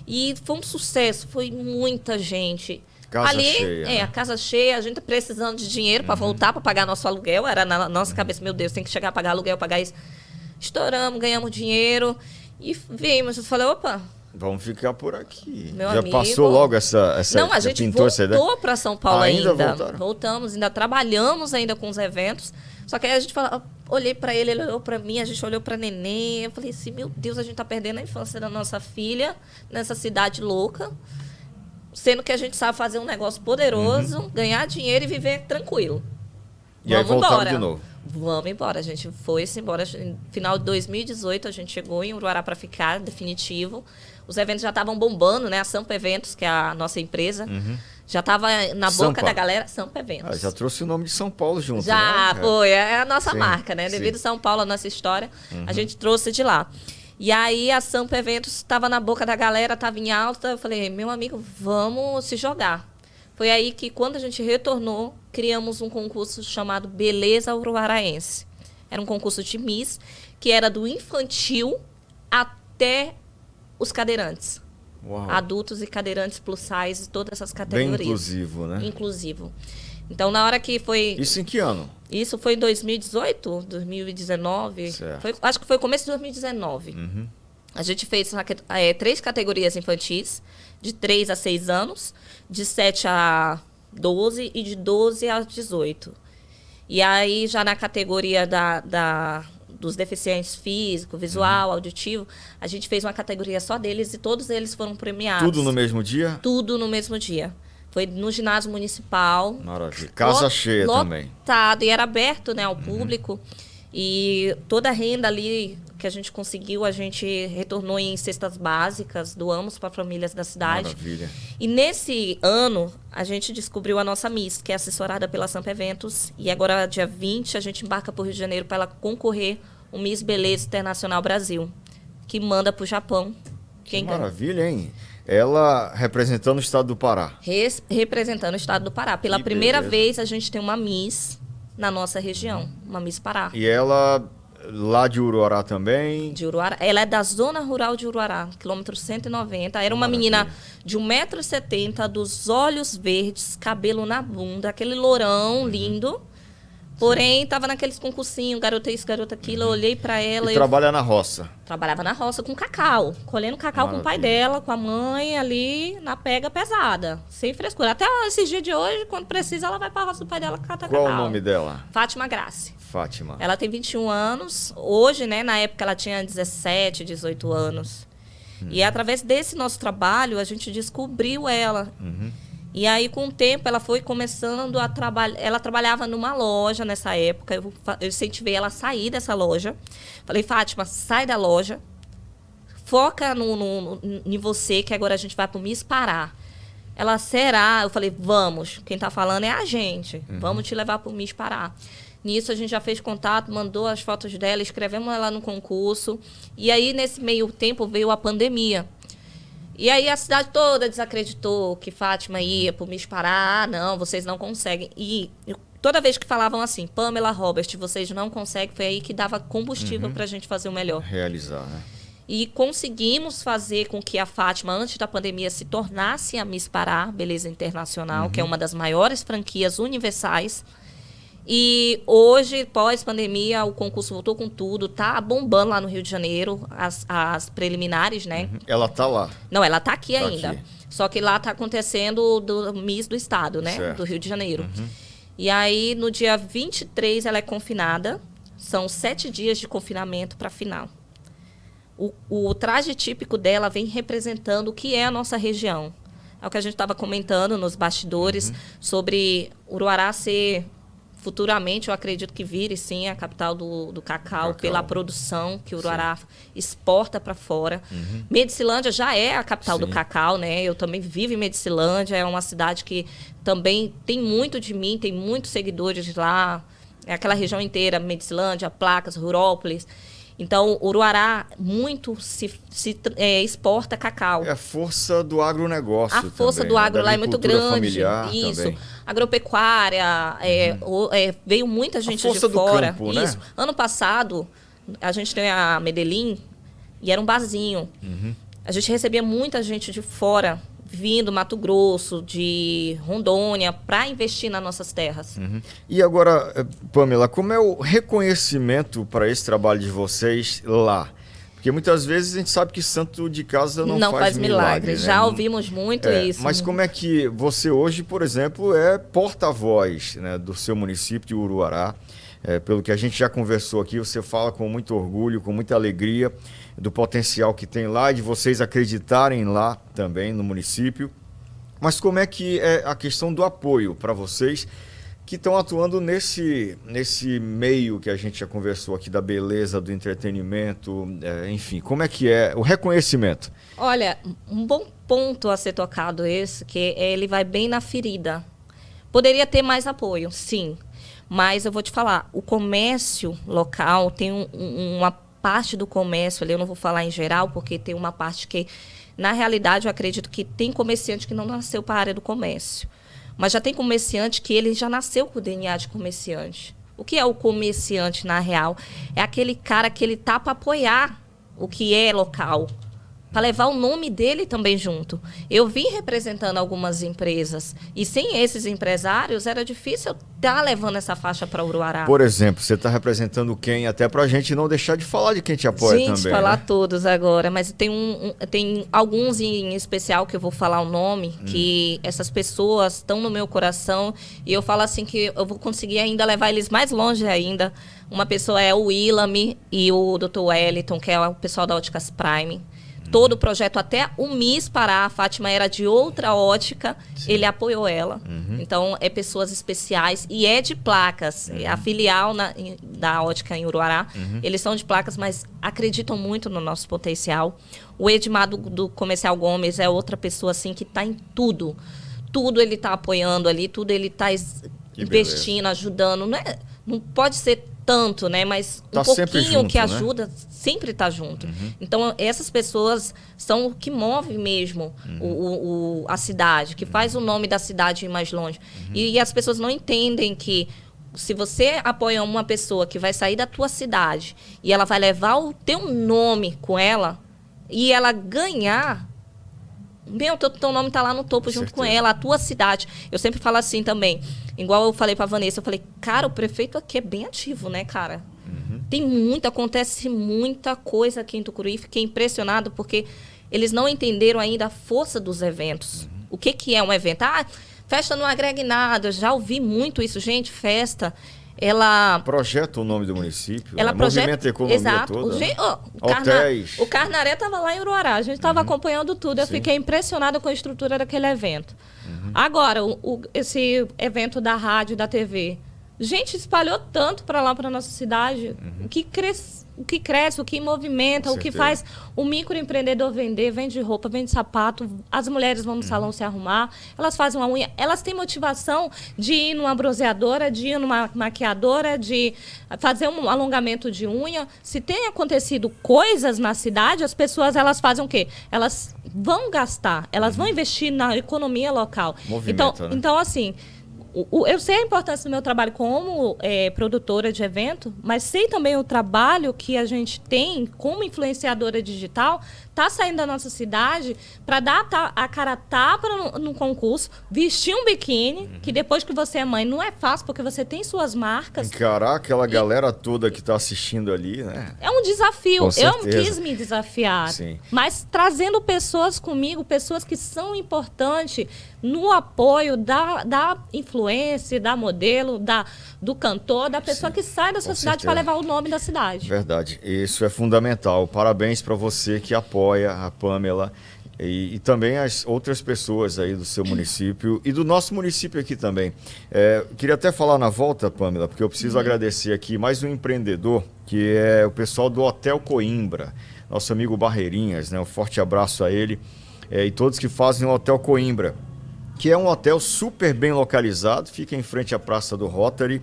Speaker 2: E foi um sucesso. Foi muita gente.
Speaker 1: Casa cheia.
Speaker 2: A casa cheia. A gente precisando de dinheiro para voltar, para pagar nosso aluguel. Era na nossa cabeça, meu Deus, tem que chegar a pagar aluguel, pagar isso. Estouramos, ganhamos dinheiro. E vimos. Eu falei, opa...
Speaker 1: Vamos ficar por aqui.
Speaker 2: Meu
Speaker 1: já
Speaker 2: amigo,
Speaker 1: passou logo essa
Speaker 2: Não, a gente voltou para São Paulo ainda.
Speaker 1: Voltaram?
Speaker 2: Voltamos, ainda trabalhamos ainda com os eventos. Só que aí a gente olhei para ele olhou para mim, a gente olhou para neném. Eu falei assim, meu Deus, a gente tá perdendo a infância da nossa filha nessa cidade louca. Sendo que a gente sabe fazer um negócio poderoso, ganhar dinheiro e viver tranquilo.
Speaker 1: E aí voltaram de novo.
Speaker 2: Vamos embora. A gente foi-se embora. No final de 2018, a gente chegou em Uruará para ficar, definitivo. Os eventos já estavam bombando, né? A Sampa Eventos, que é a nossa empresa, já estava na boca da galera. Sampa Eventos.
Speaker 1: Já trouxe o nome de São Paulo junto,
Speaker 2: já,
Speaker 1: né?
Speaker 2: Foi. É a nossa marca, né? Devido a São Paulo, a nossa história, a gente trouxe de lá. E aí a Sampa Eventos estava na boca da galera, estava em alta. Eu falei, meu amigo, vamos se jogar. Foi aí que, quando a gente retornou, criamos um concurso chamado Beleza Uruaraense. Era um concurso de Miss, que era do infantil até os cadeirantes.
Speaker 1: Uau.
Speaker 2: Adultos e cadeirantes plus size, todas essas categorias.
Speaker 1: Bem inclusivo, né?
Speaker 2: Inclusivo. Então, na hora que foi...
Speaker 1: Isso em que ano?
Speaker 2: Isso foi em 2018, 2019. Acho que foi começo de 2019. A gente fez 3 categorias infantis, de 3 a 6 anos, de 7 a 12 e de 12 a 18. E aí, já na categoria dos deficientes físico, visual, auditivo, a gente fez uma categoria só deles e todos eles foram premiados.
Speaker 1: Tudo no mesmo dia?
Speaker 2: Tudo no mesmo dia. Foi no ginásio municipal.
Speaker 1: Maravilha. Casa cheia também.
Speaker 2: Lotado. E era aberto, né, ao público. E toda a renda ali que a gente conseguiu, a gente retornou em cestas básicas, doamos para famílias da cidade.
Speaker 1: Maravilha.
Speaker 2: E nesse ano, a gente descobriu a nossa Miss, que é assessorada pela Sampa Eventos. E agora, dia 20, a gente embarca para o Rio de Janeiro para ela concorrer o Miss Beleza Internacional Brasil, que manda para o Japão.
Speaker 1: Que maravilha, hein? Ela representando o estado do Pará.
Speaker 2: Representando o estado do Pará. Pela primeira vez, a gente tem uma Miss na nossa região, uma Miss Pará.
Speaker 1: E ela, lá de Uruará também?
Speaker 2: De Uruará. Ela é da zona rural de Uruará, quilômetro 190. Era uma menina de 1,70 m, dos olhos verdes, cabelo na bunda, aquele lourão lindo. Porém, estava naqueles concursinhos, garota isso, garota aquilo. Eu olhei para ela.
Speaker 1: E trabalha na roça?
Speaker 2: Trabalhava na roça com cacau. Colhendo cacau com o pai dela, com a mãe, ali na pega pesada. Sem frescura. Até esses dias de hoje, quando precisa, ela vai para a roça do pai dela catar cacau.
Speaker 1: Qual o nome dela?
Speaker 2: Fátima Grace.
Speaker 1: Fátima.
Speaker 2: Ela tem 21 anos. Hoje, né, na época, ela tinha 17, 18 anos. E através desse nosso trabalho, a gente descobriu ela. E aí, com o tempo, ela foi começando a trabalhar. Ela trabalhava numa loja nessa época. Eu incentivei ela a sair dessa loja. Falei, Fátima, sai da loja. Foca em você, que agora a gente vai para o Miss Pará. Ela, será? Eu falei, vamos. Quem está falando é a gente. Vamos te levar para o Miss Pará. Nisso, a gente já fez contato, mandou as fotos dela, escrevemos ela no concurso. E aí, nesse meio tempo, veio a pandemia. E aí a cidade toda desacreditou que Fátima ia para o Miss Pará. Ah, não, vocês não conseguem. E toda vez que falavam assim, Pamela Robert, vocês não conseguem, foi aí que dava combustível para a gente fazer o melhor.
Speaker 1: Realizar, né?
Speaker 2: E conseguimos fazer com que a Fátima, antes da pandemia, se tornasse a Miss Pará, Beleza Internacional, que é uma das maiores franquias universais. E hoje, pós-pandemia, o concurso voltou com tudo, tá bombando lá no Rio de Janeiro, as preliminares, né?
Speaker 1: Ela tá lá?
Speaker 2: Não, ela tá aqui ainda. Só que lá tá acontecendo do Miss do Estado, né? Certo. Do Rio de Janeiro. E aí, no dia 23, ela é confinada. São 7 dias de confinamento para a final. O traje típico dela vem representando o que é a nossa região. É o que a gente estava comentando nos bastidores sobre Uruará ser... Futuramente, eu acredito que vire, sim, a capital do cacau, pela produção que o Uruará exporta para fora. Medicilândia já é a capital do cacau, né? Eu também vivo em Medicilândia, é uma cidade que também tem muito de mim, tem muitos seguidores lá. É aquela região inteira, Medicilândia, Placas, Rurópolis. Então, Uruará muito exporta cacau.
Speaker 1: É a força do agronegócio.
Speaker 2: A força
Speaker 1: também,
Speaker 2: do agro
Speaker 1: né?
Speaker 2: lá é muito grande.
Speaker 1: Familiar
Speaker 2: isso.
Speaker 1: Também.
Speaker 2: Agropecuária, veio muita gente de fora.
Speaker 1: Do campo,
Speaker 2: isso.
Speaker 1: Né?
Speaker 2: Ano passado, a gente tem a Medellín e era um barzinho. A gente recebia muita gente de fora, vindo Mato Grosso, de Rondônia, para investir nas nossas terras.
Speaker 1: E agora, Pamela, como é o reconhecimento para esse trabalho de vocês lá? Porque muitas vezes a gente sabe que santo de casa não faz milagre. Né?
Speaker 2: Já ouvimos muito isso.
Speaker 1: Mas como é que você hoje, por exemplo, é porta-voz, né, do seu município de Uruará? Pelo que a gente já conversou aqui, você fala com muito orgulho, com muita alegria do potencial que tem lá e de vocês acreditarem lá também no município. Mas como é que é a questão do apoio para vocês que estão atuando nesse meio que a gente já conversou aqui da beleza, do entretenimento, enfim, como é que é o reconhecimento?
Speaker 2: Olha, um bom ponto a ser tocado esse, que ele vai bem na ferida. Poderia ter mais apoio, sim. Mas eu vou te falar, o comércio local tem uma parte do comércio ali, eu não vou falar em geral, porque tem uma parte que, na realidade, eu acredito que tem comerciante que não nasceu para a área do comércio. Mas já tem comerciante que ele já nasceu com o DNA de comerciante. O que é o comerciante, na real? É aquele cara que ele tá para apoiar o que é local. para levar o nome dele também junto. Eu vim representando algumas empresas e sem esses empresários era difícil eu estar levando essa faixa para Uruará.
Speaker 1: Por exemplo, você está representando quem? Até para a gente não deixar de falar de quem te apoia também.
Speaker 2: Gente, falar todos agora, mas tem alguns em especial que eu vou falar o nome, que essas pessoas estão no meu coração e eu falo assim que eu vou conseguir ainda levar eles mais longe ainda. Uma pessoa é o Willamy e o Dr. Wellington, que é o pessoal da Óticas Prime. Todo o projeto, até o Miss Pará, a Fátima era de outra ótica, ele apoiou ela. Então, é pessoas especiais e é de placas. A filial da ótica em Uruará, eles são de placas, mas acreditam muito no nosso potencial. O Edmar do Comercial Gomes é outra pessoa assim que está em tudo. Tudo ele está apoiando ali, tudo ele está investindo, ajudando. Não pode ser tanto, né? Mas
Speaker 1: tá
Speaker 2: um pouquinho
Speaker 1: junto,
Speaker 2: que ajuda, né? Sempre está junto. Então, essas pessoas são o que move mesmo a cidade, que faz o nome da cidade ir mais longe. E as pessoas não entendem que se você apoia uma pessoa que vai sair da tua cidade e ela vai levar o teu nome com ela e ela ganhar... Meu, teu nome tá lá no topo junto com ela, a tua cidade. Eu sempre falo assim também, igual eu falei pra Vanessa, eu falei, cara, o prefeito aqui é bem ativo, né, cara? Acontece muita coisa aqui em Tucuruí. Fiquei impressionado porque eles não entenderam ainda a força dos eventos. O que é um evento? Ah, festa não agrega nada. Eu já ouvi muito isso. Gente, festa... Ela
Speaker 1: projeta o nome do município,
Speaker 2: ela
Speaker 1: movimenta a economia
Speaker 2: exato.
Speaker 1: toda.
Speaker 2: Hotéis. O Carnaré estava lá em Uruará, a gente estava acompanhando tudo. Eu fiquei impressionada com a estrutura daquele evento. Agora, esse evento da rádio e da TV, gente, espalhou tanto para lá, para nossa cidade. O que cresce, o que movimenta, o que faz o microempreendedor vender, vende roupa, vende sapato, as mulheres vão no salão se arrumar, elas fazem uma unha, elas têm motivação de ir numa bronzeadora, de ir numa maquiadora, de fazer um alongamento de unha. Se tem acontecido coisas na cidade, as pessoas elas fazem o quê? Elas vão gastar, elas vão investir na economia local.
Speaker 1: Movimenta, né?
Speaker 2: Então, assim... Eu sei a importância do meu trabalho como produtora de evento, mas sei também o trabalho que a gente tem como influenciadora digital, tá saindo da nossa cidade para dar a cara tapa no concurso, vestir um biquíni, que depois que você é mãe não é fácil, porque você tem suas marcas.
Speaker 1: Encarar aquela galera toda que está assistindo ali, né?
Speaker 2: É um desafio.
Speaker 1: Com certeza.
Speaker 2: Eu quis me desafiar.
Speaker 1: Sim.
Speaker 2: Mas trazendo pessoas comigo, pessoas que são importantes no apoio da influência, da modelo, do cantor, da pessoa que sai da sua cidade para levar o nome da cidade.
Speaker 1: Verdade. Isso é fundamental. Parabéns para você que apoia a Pamela e também as outras pessoas aí do seu município e do nosso município aqui também. Queria até falar na volta, Pamela, porque eu preciso agradecer aqui mais um empreendedor, que é o pessoal do Hotel Coimbra, nosso amigo Barreirinhas, né? Um forte abraço a ele e todos que fazem o Hotel Coimbra, que é um hotel super bem localizado, fica em frente à Praça do Rotary,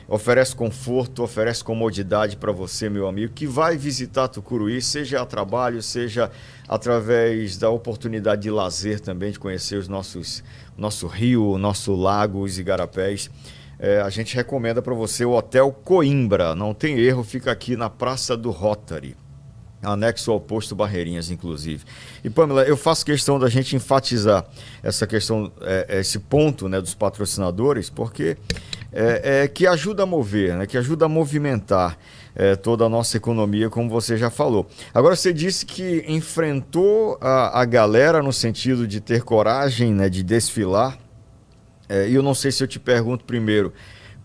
Speaker 1: oferece conforto, oferece comodidade para você, meu amigo, que vai visitar Tucuruí, seja a trabalho, seja através da oportunidade de lazer também, de conhecer nosso rio, nosso lago, os igarapés. A gente recomenda para você o Hotel Coimbra, não tem erro, fica aqui na Praça do Rotary, anexo ao posto Barreirinhas, inclusive. E, Pamela, eu faço questão da gente enfatizar essa questão, esse ponto, né, dos patrocinadores, porque que ajuda a mover, né, que ajuda a movimentar toda a nossa economia, como você já falou. Agora, você disse que enfrentou a galera no sentido de ter coragem, né, de desfilar. E eu não sei se eu te pergunto primeiro,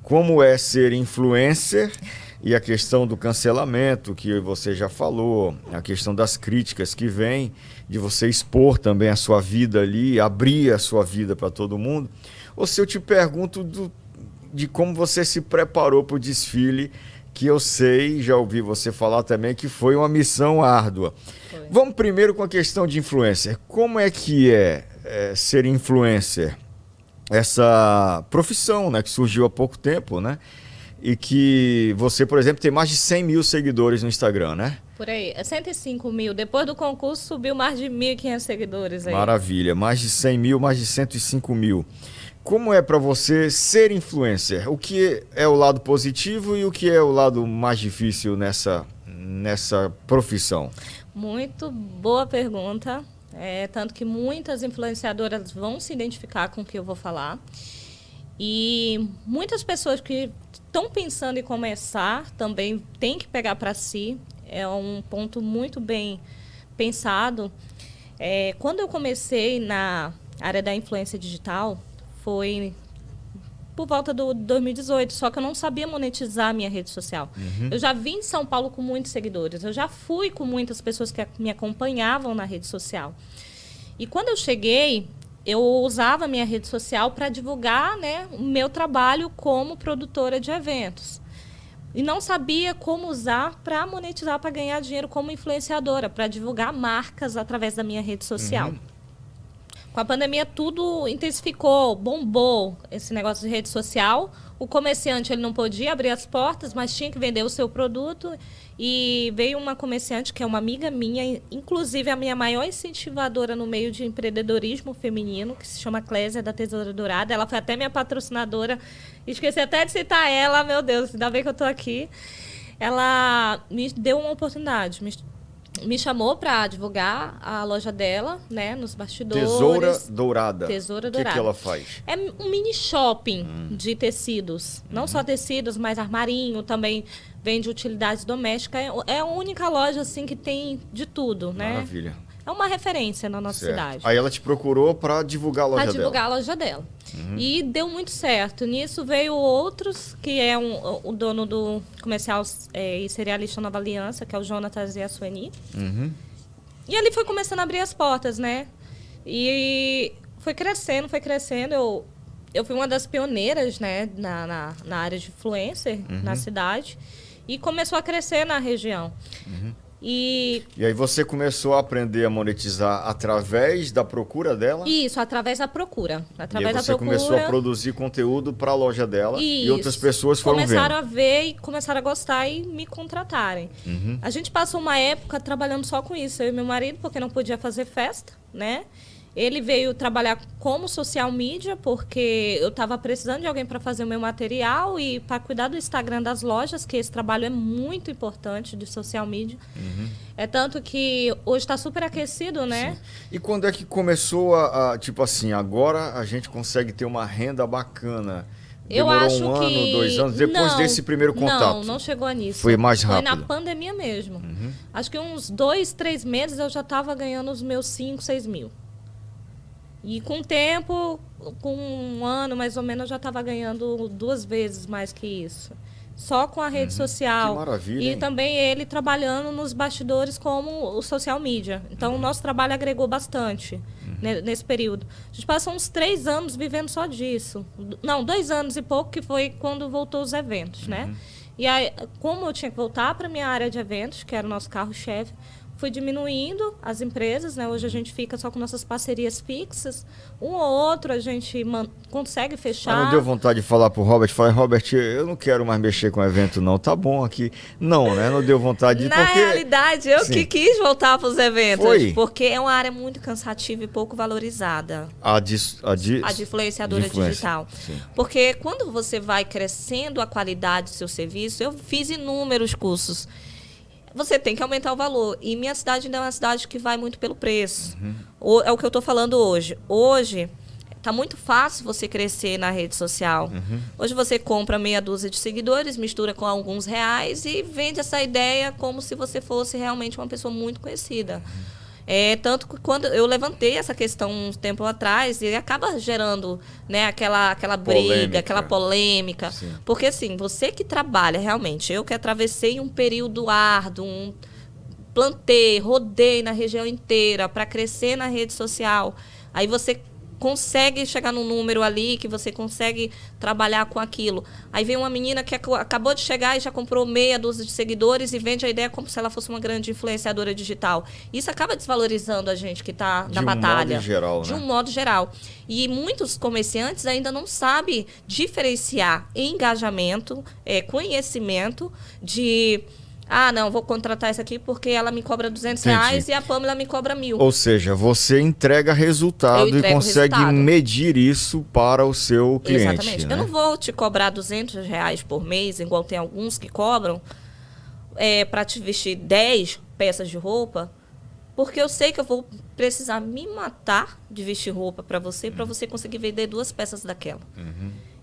Speaker 1: como é ser influencer? E a questão do cancelamento, que você já falou, a questão das críticas que vem, de você expor também a sua vida ali, abrir a sua vida para todo mundo. Ou se eu te pergunto de como você se preparou para o desfile, que eu sei, já ouvi você falar também, que foi uma missão árdua. Foi. Vamos primeiro com a questão de influencer. Como é que é ser influencer? Essa profissão, né, que surgiu há pouco tempo, né? E que você, por exemplo, tem mais de 100 mil seguidores no Instagram, né?
Speaker 2: Por aí, 105 mil. Depois do concurso subiu mais de 1.500 seguidores aí.
Speaker 1: Maravilha, mais de 100 mil, mais de 105 mil. Como é para você ser influencer? O que é o lado positivo e o que é o lado mais difícil nessa profissão?
Speaker 2: Muito boa pergunta. Tanto que muitas influenciadoras vão se identificar com o que eu vou falar. E muitas pessoas que estão pensando em começar também têm que pegar para si. É um ponto muito bem pensado. Quando eu comecei na área da influência digital, foi por volta do 2018, só que eu não sabia monetizar a minha rede social. Eu já vim em São Paulo com muitos seguidores, eu já fui com muitas pessoas que me acompanhavam na rede social. E quando eu cheguei, eu usava a minha rede social para divulgar, né, o meu trabalho como produtora de eventos. E não sabia como usar para monetizar, para ganhar dinheiro como influenciadora, para divulgar marcas através da minha rede social. Com a pandemia, tudo intensificou, bombou esse negócio de rede social. O comerciante ele não podia abrir as portas, mas tinha que vender o seu produto. E veio uma comerciante, que é uma amiga minha, inclusive a minha maior incentivadora no meio de empreendedorismo feminino, que se chama Clésia, da Tesoura Dourada. Ela foi até minha patrocinadora. Esqueci até de citar ela, meu Deus, ainda bem que eu estou aqui. Ela me deu uma oportunidade, me chamou para divulgar a loja dela, né, nos bastidores.
Speaker 1: Tesoura Dourada.
Speaker 2: Tesoura Dourada.
Speaker 1: O que ela faz?
Speaker 2: É um mini shopping de tecidos. Não só tecidos, mas armarinho, também vende utilidades domésticas. É a única loja assim que tem de tudo, né?
Speaker 1: Maravilha.
Speaker 2: É uma referência na nossa cidade.
Speaker 1: Aí ela te procurou para divulgar a loja dela.
Speaker 2: Para divulgar a loja dela. E deu muito certo. Nisso veio outros, que é o dono do comercial e cerealista Nova Aliança, que é o Jonatas e a Sueni. E ali foi começando a abrir as portas, né? E foi crescendo, foi crescendo. Eu fui uma das pioneiras, né, na área de influencer na cidade. E começou a crescer na região. E
Speaker 1: aí você começou a aprender a monetizar através da procura dela?
Speaker 2: Isso, através da procura. Através
Speaker 1: e aí você começou a produzir conteúdo para a loja dela e outras pessoas foram
Speaker 2: começaram a ver e começaram a gostar e me contratarem. A gente passou uma época trabalhando só com isso, eu e meu marido, porque não podia fazer festa, né? Ele veio trabalhar como social media, porque eu estava precisando de alguém para fazer o meu material e para cuidar do Instagram das lojas, que esse trabalho é muito importante de social media. É tanto que hoje está super aquecido, né?
Speaker 1: Sim. E quando é que começou tipo assim, agora a gente consegue ter uma renda bacana? Demorou
Speaker 2: eu acho
Speaker 1: um ano,
Speaker 2: que
Speaker 1: 2 anos, depois desse primeiro contato?
Speaker 2: Não chegou nisso.
Speaker 1: Foi mais rápido?
Speaker 2: Foi na pandemia mesmo. Acho que uns 2, 3 meses eu já estava ganhando os meus 5, 6 mil. E com o tempo, com um ano mais ou menos, eu já estava ganhando 2 vezes mais que isso. Só com a rede social.
Speaker 1: Que maravilha,
Speaker 2: e
Speaker 1: hein?
Speaker 2: também ele trabalhando nos bastidores como o social media. Então, o nosso trabalho agregou bastante nesse período. A gente passou uns 3 anos vivendo só disso. Não, 2 anos e pouco, que foi quando voltou os eventos, né? E aí, como eu tinha que voltar para a minha área de eventos, que era o nosso carro-chefe, fui diminuindo as empresas, né? Hoje a gente fica só com nossas parcerias fixas. Um ou outro a gente consegue fechar.
Speaker 1: Mas não deu vontade de falar pro Robert? Falei, Robert, eu não quero mais mexer com evento, não. Tá bom aqui. Não, né? Não deu vontade de...
Speaker 2: Na realidade, eu
Speaker 1: Sim.
Speaker 2: que quis voltar para os eventos.
Speaker 1: Foi?
Speaker 2: Porque é uma área muito cansativa e pouco valorizada.
Speaker 1: A de
Speaker 2: Influenciadora digital.
Speaker 1: Sim.
Speaker 2: Porque quando você vai crescendo a qualidade do seu serviço, eu fiz inúmeros cursos. Você tem que aumentar o valor. E minha cidade ainda é uma cidade que vai muito pelo preço. É o que eu estou falando hoje. Hoje, está muito fácil você crescer na rede social. Hoje você compra meia dúzia de seguidores, mistura com alguns reais e vende essa ideia como se você fosse realmente uma pessoa muito conhecida. Tanto que quando eu levantei essa questão um tempo atrás, ele acaba gerando, né, aquela briga, aquela polêmica.
Speaker 1: Sim.
Speaker 2: Porque assim, você que trabalha realmente, eu que atravessei um período árduo, plantei, rodei na região inteira para crescer na rede social, aí você consegue chegar num número ali, que você consegue trabalhar com aquilo. Aí vem uma menina que acabou de chegar e já comprou meia dúzia de seguidores e vende a ideia como se ela fosse uma grande influenciadora digital. Isso acaba desvalorizando a gente que está na batalha.
Speaker 1: De um modo geral,
Speaker 2: de
Speaker 1: né?
Speaker 2: um modo geral. E muitos comerciantes ainda não sabem diferenciar engajamento, conhecimento de... Ah, não, vou contratar essa aqui porque ela me cobra R$200 e a Pamela me cobra 1.000.
Speaker 1: Ou seja, você entrega resultado e consegue medir isso para o seu cliente.
Speaker 2: Exatamente.
Speaker 1: Né?
Speaker 2: Eu não vou te cobrar R$200 por mês, igual tem alguns que cobram, para te vestir 10 peças de roupa. Porque eu sei que eu vou precisar me matar de vestir roupa para você conseguir vender 2 peças daquela.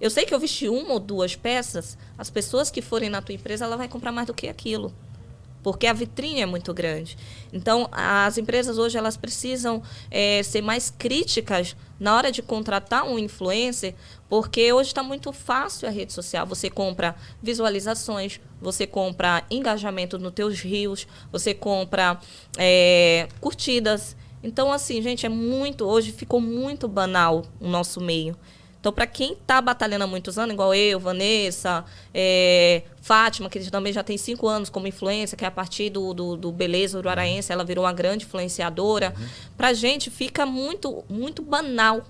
Speaker 2: Eu sei que eu vestir 1 ou 2 peças, as pessoas que forem na tua empresa, ela vai comprar mais do que aquilo. Porque a vitrine é muito grande. Então, as empresas hoje elas precisam ser mais críticas na hora de contratar um influencer, porque hoje está muito fácil a rede social. Você compra visualizações, você compra engajamento nos teus reels, você compra curtidas. Então, assim, gente, hoje ficou muito banal o nosso meio. Então, para quem está batalhando há muitos anos, igual eu, Vanessa, Fátima, que também já tem 5 anos como influência, que é a partir do Beleza Uruaraense, ela virou uma grande influenciadora. Para a gente fica muito, muito banal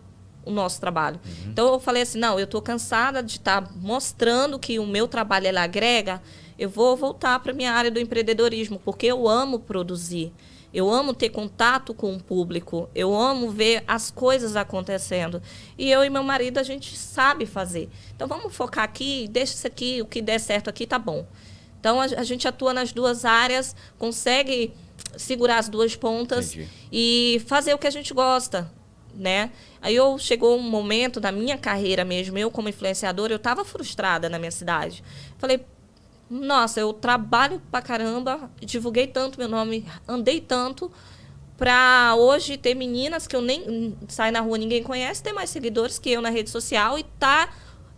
Speaker 2: o nosso trabalho. Então, eu falei assim, não, eu estou cansada de estar mostrando que o meu trabalho ele agrega, eu vou voltar para a minha área do empreendedorismo, porque eu amo produzir. Eu amo ter contato com o público. Eu amo ver as coisas acontecendo. E eu e meu marido, a gente sabe fazer. Então, vamos focar aqui, deixa isso aqui, o que der certo aqui, tá bom. Então, a gente atua nas 2 áreas, consegue segurar as 2 pontas. Entendi. E fazer o que a gente gosta, né? Aí chegou um momento da minha carreira mesmo, eu como influenciadora, eu estava frustrada na minha cidade. Falei, nossa, eu trabalho pra caramba, divulguei tanto meu nome, andei tanto, pra hoje ter meninas que eu nem saio na rua, ninguém conhece, ter mais seguidores que eu na rede social e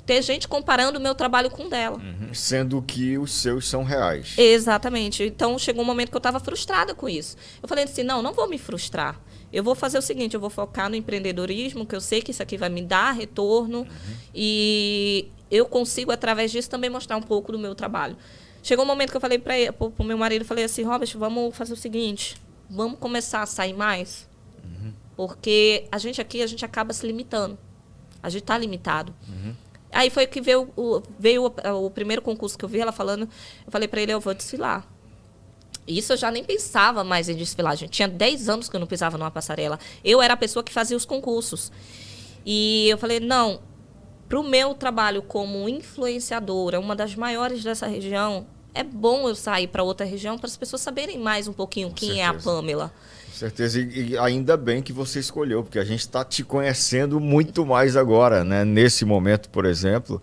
Speaker 2: ter gente comparando o meu trabalho com o dela.
Speaker 1: Sendo que os seus são reais.
Speaker 2: Exatamente. Então, chegou um momento que eu estava frustrada com isso. Eu falei assim, não vou me frustrar. Eu vou fazer o seguinte, eu vou focar no empreendedorismo, que eu sei que isso aqui vai me dar retorno e eu consigo, através disso, também mostrar um pouco do meu trabalho. Chegou um momento que eu falei para o meu marido, falei assim, Robert, vamos fazer o seguinte, vamos começar a sair mais, porque a gente acaba se limitando. A gente está limitado. Aí foi que veio o primeiro concurso que eu vi ela falando, eu falei para ele, eu vou desfilar. Isso eu já nem pensava mais em desfilar, gente. Tinha 10 anos que eu não pisava numa passarela. Eu era a pessoa que fazia os concursos. E eu falei, não, para o meu trabalho como influenciadora, uma das maiores dessa região, é bom eu sair para outra região para as pessoas saberem mais um pouquinho quem é a Pamela.
Speaker 1: Com certeza, e ainda bem que você escolheu, porque a gente está te conhecendo muito mais agora, né? Nesse momento, por exemplo,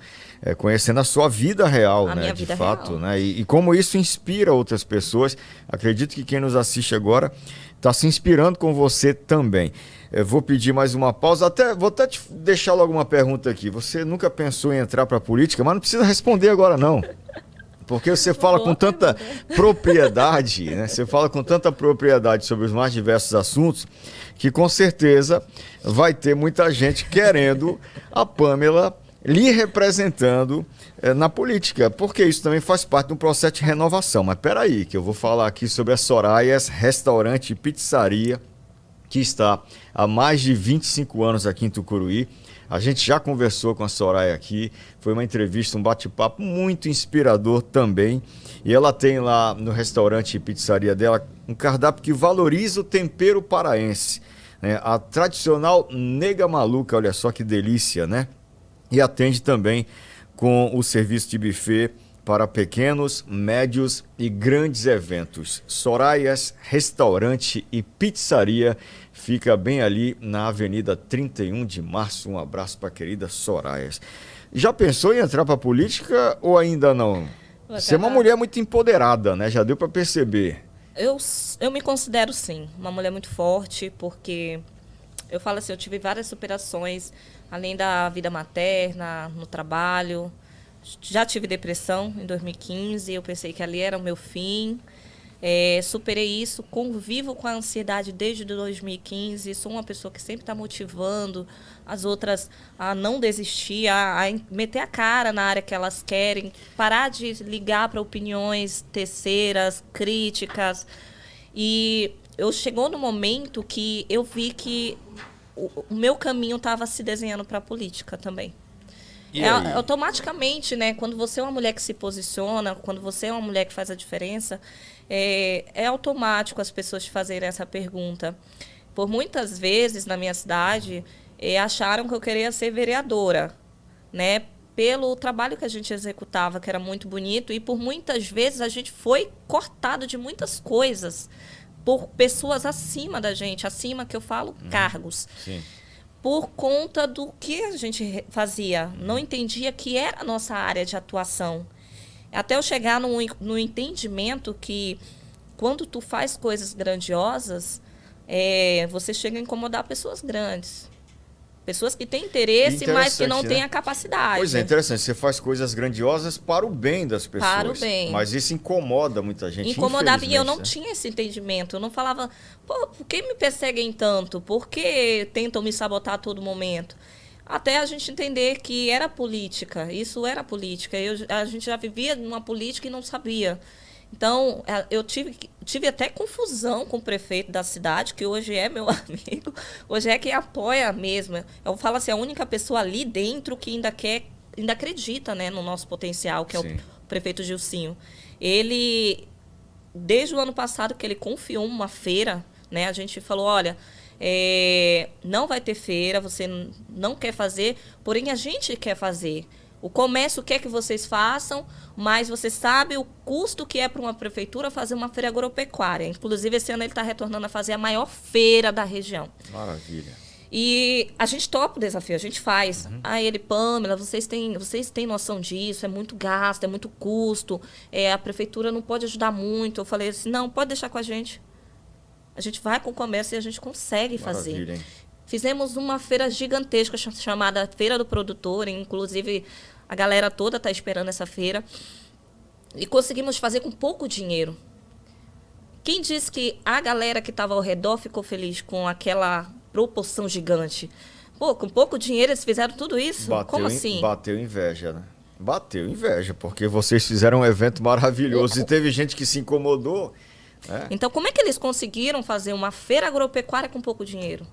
Speaker 1: conhecendo a sua vida real, né?
Speaker 2: Minha
Speaker 1: de
Speaker 2: vida
Speaker 1: fato,
Speaker 2: real.
Speaker 1: Né? E como isso inspira outras pessoas. Acredito que quem nos assiste agora está se inspirando com você também. Eu vou pedir mais uma pausa, vou até te deixar logo uma pergunta aqui. Você nunca pensou em entrar para a política, mas não precisa responder agora, não. Porque você fala com tanta propriedade, né? Você fala com tanta propriedade sobre os mais diversos assuntos, que com certeza vai ter muita gente querendo a Pamela lhe representando na política, porque isso também faz parte de um processo de renovação. Mas peraí, que eu vou falar aqui sobre a Soraias Restaurante e Pizzaria, que está há mais de 25 anos aqui em Tucuruí. A gente já conversou com a Soraya aqui, foi uma entrevista, um bate-papo muito inspirador também. E ela tem lá no restaurante e pizzaria dela um cardápio que valoriza o tempero paraense, né? A tradicional nega maluca, olha só que delícia, né? E atende também com o serviço de buffet para pequenos, médios e grandes eventos. Soraias Restaurante e Pizzaria fica bem ali na Avenida 31 de Março. Um abraço para a querida Soraias. Já pensou em entrar para a política ou ainda não? Você é uma mulher muito empoderada, né? Já deu para perceber.
Speaker 2: Eu me considero, sim, uma mulher muito forte, porque eu falo assim, eu tive várias superações, além da vida materna, no trabalho. Já tive depressão em 2015, eu pensei que ali era o meu fim. Superei isso, convivo com a ansiedade desde 2015, sou uma pessoa que sempre está motivando as outras a não desistir, a meter a cara na área que elas querem, parar de ligar para opiniões terceiras, críticas. E chegou no momento que eu vi que o meu caminho estava se desenhando para a política também. Automaticamente, né, quando você é uma mulher que se posiciona, quando você é uma mulher que faz a diferença, é automático as pessoas te fazerem essa pergunta. Por muitas vezes, na minha cidade, acharam que eu queria ser vereadora, né, pelo trabalho que a gente executava, que era muito bonito, e por muitas vezes a gente foi cortado de muitas coisas, por pessoas acima da gente, acima que eu falo, cargos.
Speaker 1: Sim.
Speaker 2: Por conta do que a gente fazia. Não entendia que era a nossa área de atuação. Até eu chegar no entendimento que quando tu faz coisas grandiosas, você chega a incomodar pessoas grandes. Pessoas que têm interesse, mas que não têm a capacidade.
Speaker 1: Pois é, interessante. Você faz coisas grandiosas para o bem das pessoas.
Speaker 2: Para o bem.
Speaker 1: Mas isso incomoda muita gente.
Speaker 2: Incomodava e eu não tinha esse entendimento. Eu não falava, por que me perseguem tanto? Por que tentam me sabotar a todo momento? Até a gente entender que era política. Isso era política. A gente já vivia numa política e não sabia. Então, eu tive até confusão com o prefeito da cidade, que hoje é meu amigo, hoje é quem apoia mesmo. Eu falo assim, a única pessoa ali dentro que ainda acredita, né, no nosso potencial, que é o prefeito Gilcinho. Ele, desde o ano passado que ele confiou uma feira, né, a gente falou, olha, não vai ter feira, você não quer fazer, porém a gente quer fazer. O comércio quer que vocês façam, mas você sabe o custo que é para uma prefeitura fazer uma feira agropecuária. Inclusive, esse ano ele está retornando a fazer a maior feira da região.
Speaker 1: Maravilha.
Speaker 2: E a gente topa o desafio, a gente faz. Aí ele, Pamela, vocês têm noção disso, é muito gasto, é muito custo, a prefeitura não pode ajudar muito. Eu falei assim, não, pode deixar com a gente. A gente vai com o comércio e a gente consegue fazer.
Speaker 1: Maravilha, hein?
Speaker 2: Fizemos uma feira gigantesca chamada Feira do Produtor, inclusive a galera toda está esperando essa feira. E conseguimos fazer com pouco dinheiro. Quem disse que a galera que estava ao redor ficou feliz com aquela proporção gigante? Pô, com pouco dinheiro eles fizeram tudo isso? Como assim?
Speaker 1: Bateu inveja, né? Bateu inveja, porque vocês fizeram um evento maravilhoso e teve gente que se incomodou.
Speaker 2: Então, como é que eles conseguiram fazer uma feira agropecuária com pouco dinheiro?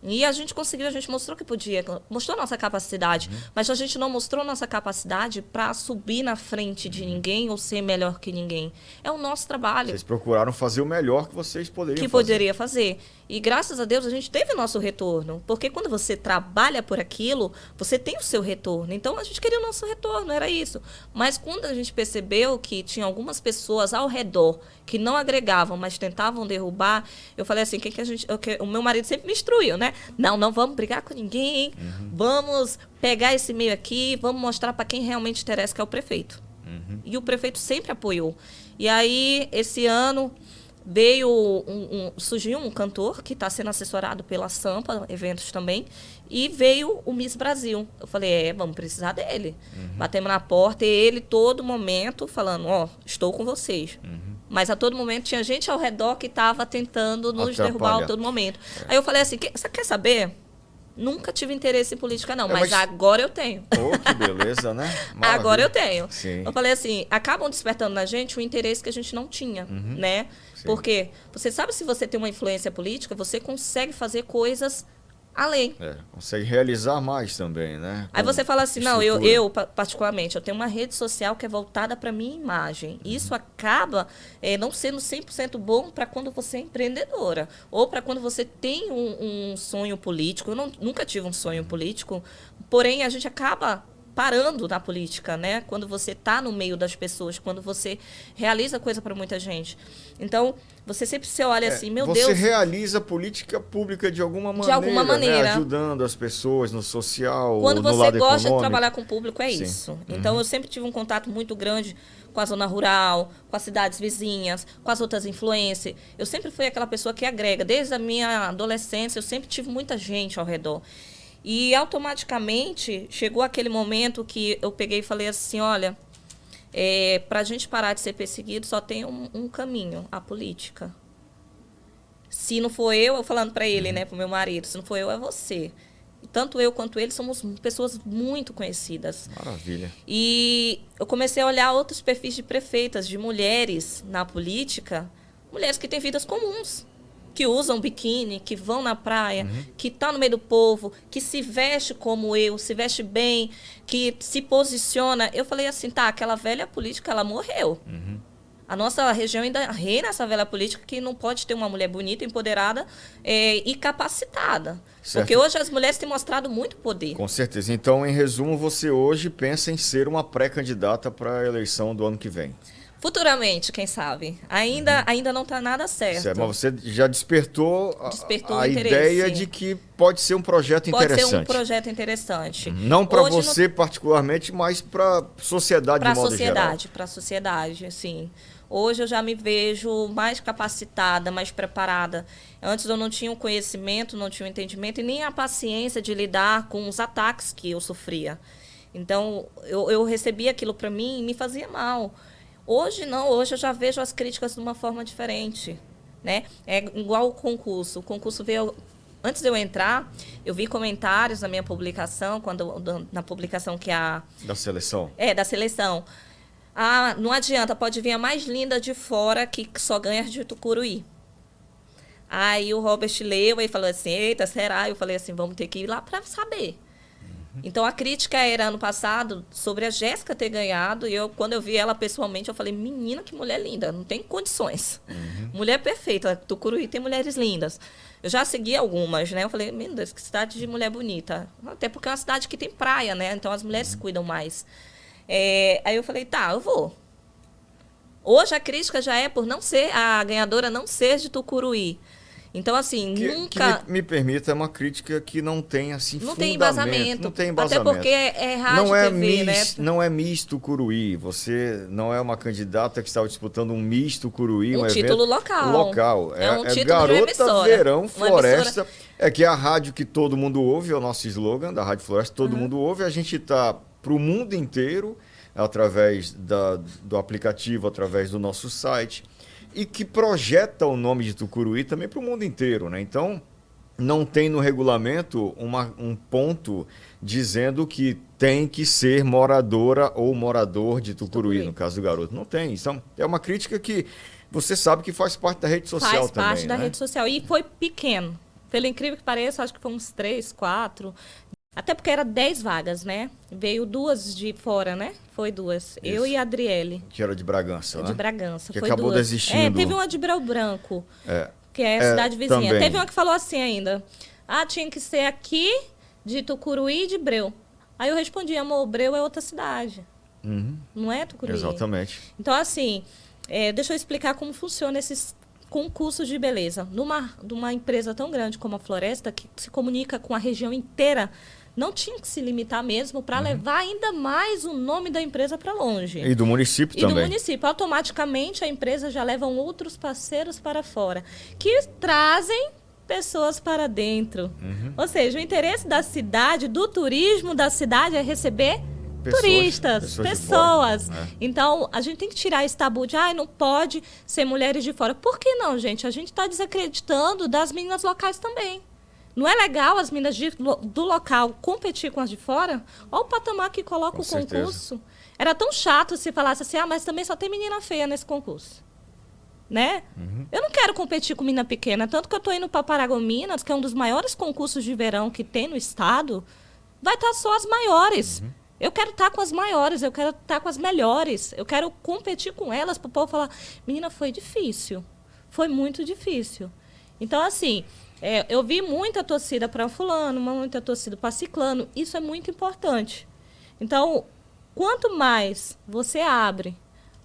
Speaker 2: E a gente conseguiu, a gente mostrou que podia, mostrou nossa capacidade, mas a gente não mostrou nossa capacidade para subir na frente de ninguém ou ser melhor que ninguém. É o nosso trabalho.
Speaker 1: Vocês procuraram fazer o melhor que vocês poderiam
Speaker 2: fazer. E graças a Deus a gente teve o nosso retorno, porque quando você trabalha por aquilo, você tem o seu retorno. Então a gente queria o nosso retorno, era isso. Mas quando a gente percebeu que tinha algumas pessoas ao redor que não agregavam, mas tentavam derrubar, eu falei assim, o meu marido sempre me instruiu, né? Não vamos brigar com ninguém, vamos pegar esse meio aqui, vamos mostrar para quem realmente interessa, que é o prefeito. E o prefeito sempre apoiou. E aí, esse ano, surgiu um cantor que está sendo assessorado pela Sampa, eventos também, e veio o Miss Brasil. Eu falei, vamos precisar dele. Batemos na porta e ele, todo momento, falando, estou com vocês. Mas a todo momento tinha gente ao redor que estava tentando nos derrubar a todo momento. Aí eu falei assim, você quer saber? Nunca tive interesse em política, não, mas agora eu tenho.
Speaker 1: Que beleza, né? Maravilha.
Speaker 2: Agora eu tenho.
Speaker 1: Sim.
Speaker 2: Eu falei assim, acabam despertando na gente um interesse que a gente não tinha, né?
Speaker 1: Sim.
Speaker 2: Porque você sabe, se você tem uma influência política, você consegue fazer coisas além.
Speaker 1: Consegue realizar mais também, né?
Speaker 2: Aí você fala assim, não, eu particularmente, eu tenho uma rede social que é voltada para minha imagem. Isso acaba não sendo 100% bom para quando você é empreendedora. Ou para quando você tem um sonho político. Eu nunca tive um sonho político, porém a gente acaba parando na política, né? Quando você está no meio das pessoas, quando você realiza coisa para muita gente. Então, você sempre se olha assim, meu Deus...
Speaker 1: Você realiza política pública de alguma maneira.
Speaker 2: De alguma maneira.
Speaker 1: Né? Ajudando as pessoas no social,
Speaker 2: quando
Speaker 1: no lado
Speaker 2: você gosta
Speaker 1: econômico.
Speaker 2: de trabalhar com o público, é isso. Então, eu sempre tive um contato muito grande com a zona rural, com as cidades vizinhas, com as outras influências. Eu sempre fui aquela pessoa que agrega. Desde a minha adolescência, eu sempre tive muita gente ao redor. E, automaticamente, chegou aquele momento que eu peguei e falei assim, olha, para a gente parar de ser perseguido, só tem um caminho, a política. Se não for eu falando para ele, né, para o meu marido, se não for eu, é você. E tanto eu quanto ele somos pessoas muito conhecidas.
Speaker 1: Maravilha.
Speaker 2: E eu comecei a olhar outros perfis de prefeitas, de mulheres na política, mulheres que têm vidas comuns, que usam biquíni, que vão na praia, que tá no meio do povo, que se veste como eu, se veste bem, que se posiciona. Eu falei assim, aquela velha política, ela morreu. A nossa região ainda reina essa velha política que não pode ter uma mulher bonita, empoderada e capacitada.
Speaker 1: Certo.
Speaker 2: Porque hoje as mulheres têm mostrado muito poder.
Speaker 1: Com certeza. Então, em resumo, você hoje pensa em ser uma pré-candidata para a eleição do ano que vem.
Speaker 2: Futuramente, quem sabe. Ainda não está nada certo.
Speaker 1: Mas você já despertou a
Speaker 2: interesse.
Speaker 1: Ideia de que pode ser um projeto interessante.
Speaker 2: Pode ser um projeto interessante.
Speaker 1: Não para você particularmente, mas para a sociedade de modo geral.
Speaker 2: Para a sociedade, sim. Hoje eu já me vejo mais capacitada, mais preparada. Antes eu não tinha o conhecimento, não tinha o entendimento e nem a paciência de lidar com os ataques que eu sofria. Então, eu recebia aquilo para mim e me fazia mal. Hoje não, hoje eu já vejo as críticas de uma forma diferente, né? É igual o concurso. O concurso veio... Antes de eu entrar, eu vi comentários na minha publicação, na publicação que a...
Speaker 1: Da seleção?
Speaker 2: Da seleção. Ah, não adianta, pode vir a mais linda de fora que só ganha de Tucuruí. Aí o Robert leu e falou assim, eita, será? Eu falei assim, vamos ter que ir lá para saber. Então, a crítica era, ano passado, sobre a Jéssica ter ganhado. E quando eu vi ela pessoalmente, eu falei, menina, que mulher linda, não tem condições. Mulher perfeita, Tucuruí tem mulheres lindas. Eu já segui algumas, né? Eu falei, meu Deus, que cidade de mulher bonita. Até porque é uma cidade que tem praia, né? Então, as mulheres cuidam mais. Aí eu falei, tá, eu vou. Hoje, a crítica já é por não ser, a ganhadora não ser de Tucuruí. Então, assim, nunca...
Speaker 1: Que me permita, é uma crítica que não tem, assim,
Speaker 2: não
Speaker 1: fundamento.
Speaker 2: tem embasamento.
Speaker 1: Não tem embasamento.
Speaker 2: Até porque é rádio,
Speaker 1: não é
Speaker 2: TV, né?
Speaker 1: Não é Miss Tucuruí. Você não é uma candidata que estava disputando um Miss Tucuruí.
Speaker 2: Um título
Speaker 1: evento
Speaker 2: local.
Speaker 1: É
Speaker 2: um título
Speaker 1: Garota
Speaker 2: de uma emissora.
Speaker 1: Verão Floresta. É que é a rádio que todo mundo ouve, é o nosso slogan da Rádio Floresta. Todo mundo ouve. A gente está para o mundo inteiro, através do aplicativo, através do nosso site. E que projeta o nome de Tucuruí também para o mundo inteiro, né? Então, não tem no regulamento um ponto dizendo que tem que ser moradora ou morador de Tucuruí, no caso do garoto. Não tem. Então, é uma crítica que você sabe que faz parte da rede social também.
Speaker 2: Faz parte da rede social. E foi pequeno. Pelo incrível que pareça, acho que foi uns 3, 4... Até porque era 10 vagas, né? Veio 2 de fora, né? Foi 2. Isso. Eu e a Adriele.
Speaker 1: Que era de Bragança, né?
Speaker 2: De Bragança.
Speaker 1: Que
Speaker 2: foi
Speaker 1: acabou
Speaker 2: 2.
Speaker 1: desistindo.
Speaker 2: Teve uma de Breu Branco, que é a cidade vizinha.
Speaker 1: Também.
Speaker 2: Teve uma que falou assim ainda. Ah, tinha que ser aqui, de Tucuruí e de Breu. Aí eu respondi, amor, Breu é outra cidade. Não é Tucuruí.
Speaker 1: Exatamente.
Speaker 2: Então, assim, deixa eu explicar como funciona esses concursos de beleza. Numa empresa tão grande como a Floresta, que se comunica com a região inteira, não tinha que se limitar mesmo para levar ainda mais o nome da empresa para longe.
Speaker 1: E do município também.
Speaker 2: E do município. Automaticamente, a empresa já leva outros parceiros para fora, que trazem pessoas para dentro. Ou seja, o interesse da cidade, do turismo da cidade é receber turistas, pessoas. Então, a gente tem que tirar esse tabu de não pode ser mulheres de fora. Por que não, gente? A gente está desacreditando das meninas locais também. Não é legal as meninas do local competir com as de fora? Olha o patamar que coloca o concurso. Era tão chato se falasse assim, mas também só tem menina feia nesse concurso. Né? Eu não quero competir com menina pequena, tanto que eu estou indo para Paragominas, que é um dos maiores concursos de verão que tem no estado, vai estar só as maiores. Eu quero estar com as maiores, eu quero estar com as melhores, eu quero competir com elas para o povo falar, menina, foi difícil, foi muito difícil. Então, assim... eu vi muita torcida para fulano, muita torcida para ciclano. Isso é muito importante. Então, quanto mais você abre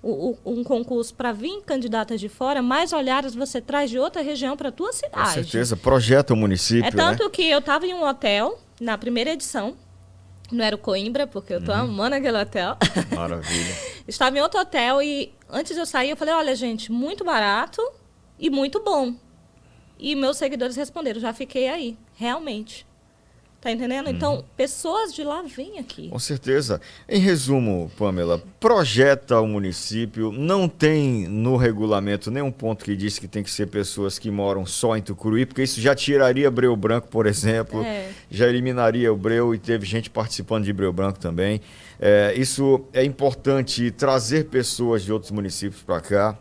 Speaker 2: um concurso para vir candidatas de fora, mais olhares você traz de outra região para a tua cidade.
Speaker 1: Com certeza, projeta o município.
Speaker 2: É tanto que eu estava em um hotel, na primeira edição, não era o Coimbra, porque eu estou amando aquele hotel.
Speaker 1: Maravilha. Estava
Speaker 2: em outro hotel e antes de eu sair, eu falei, olha, gente, muito barato e muito bom. E meus seguidores responderam, já fiquei aí, realmente. Tá entendendo? Então, pessoas de lá vêm aqui.
Speaker 1: Com certeza. Em resumo, Pamela, projeta o município, não tem no regulamento nenhum ponto que diz que tem que ser pessoas que moram só em Tucuruí, porque isso já tiraria Breu Branco, por exemplo, já eliminaria o Breu e teve gente participando de Breu Branco também. Isso é importante, trazer pessoas de outros municípios para cá.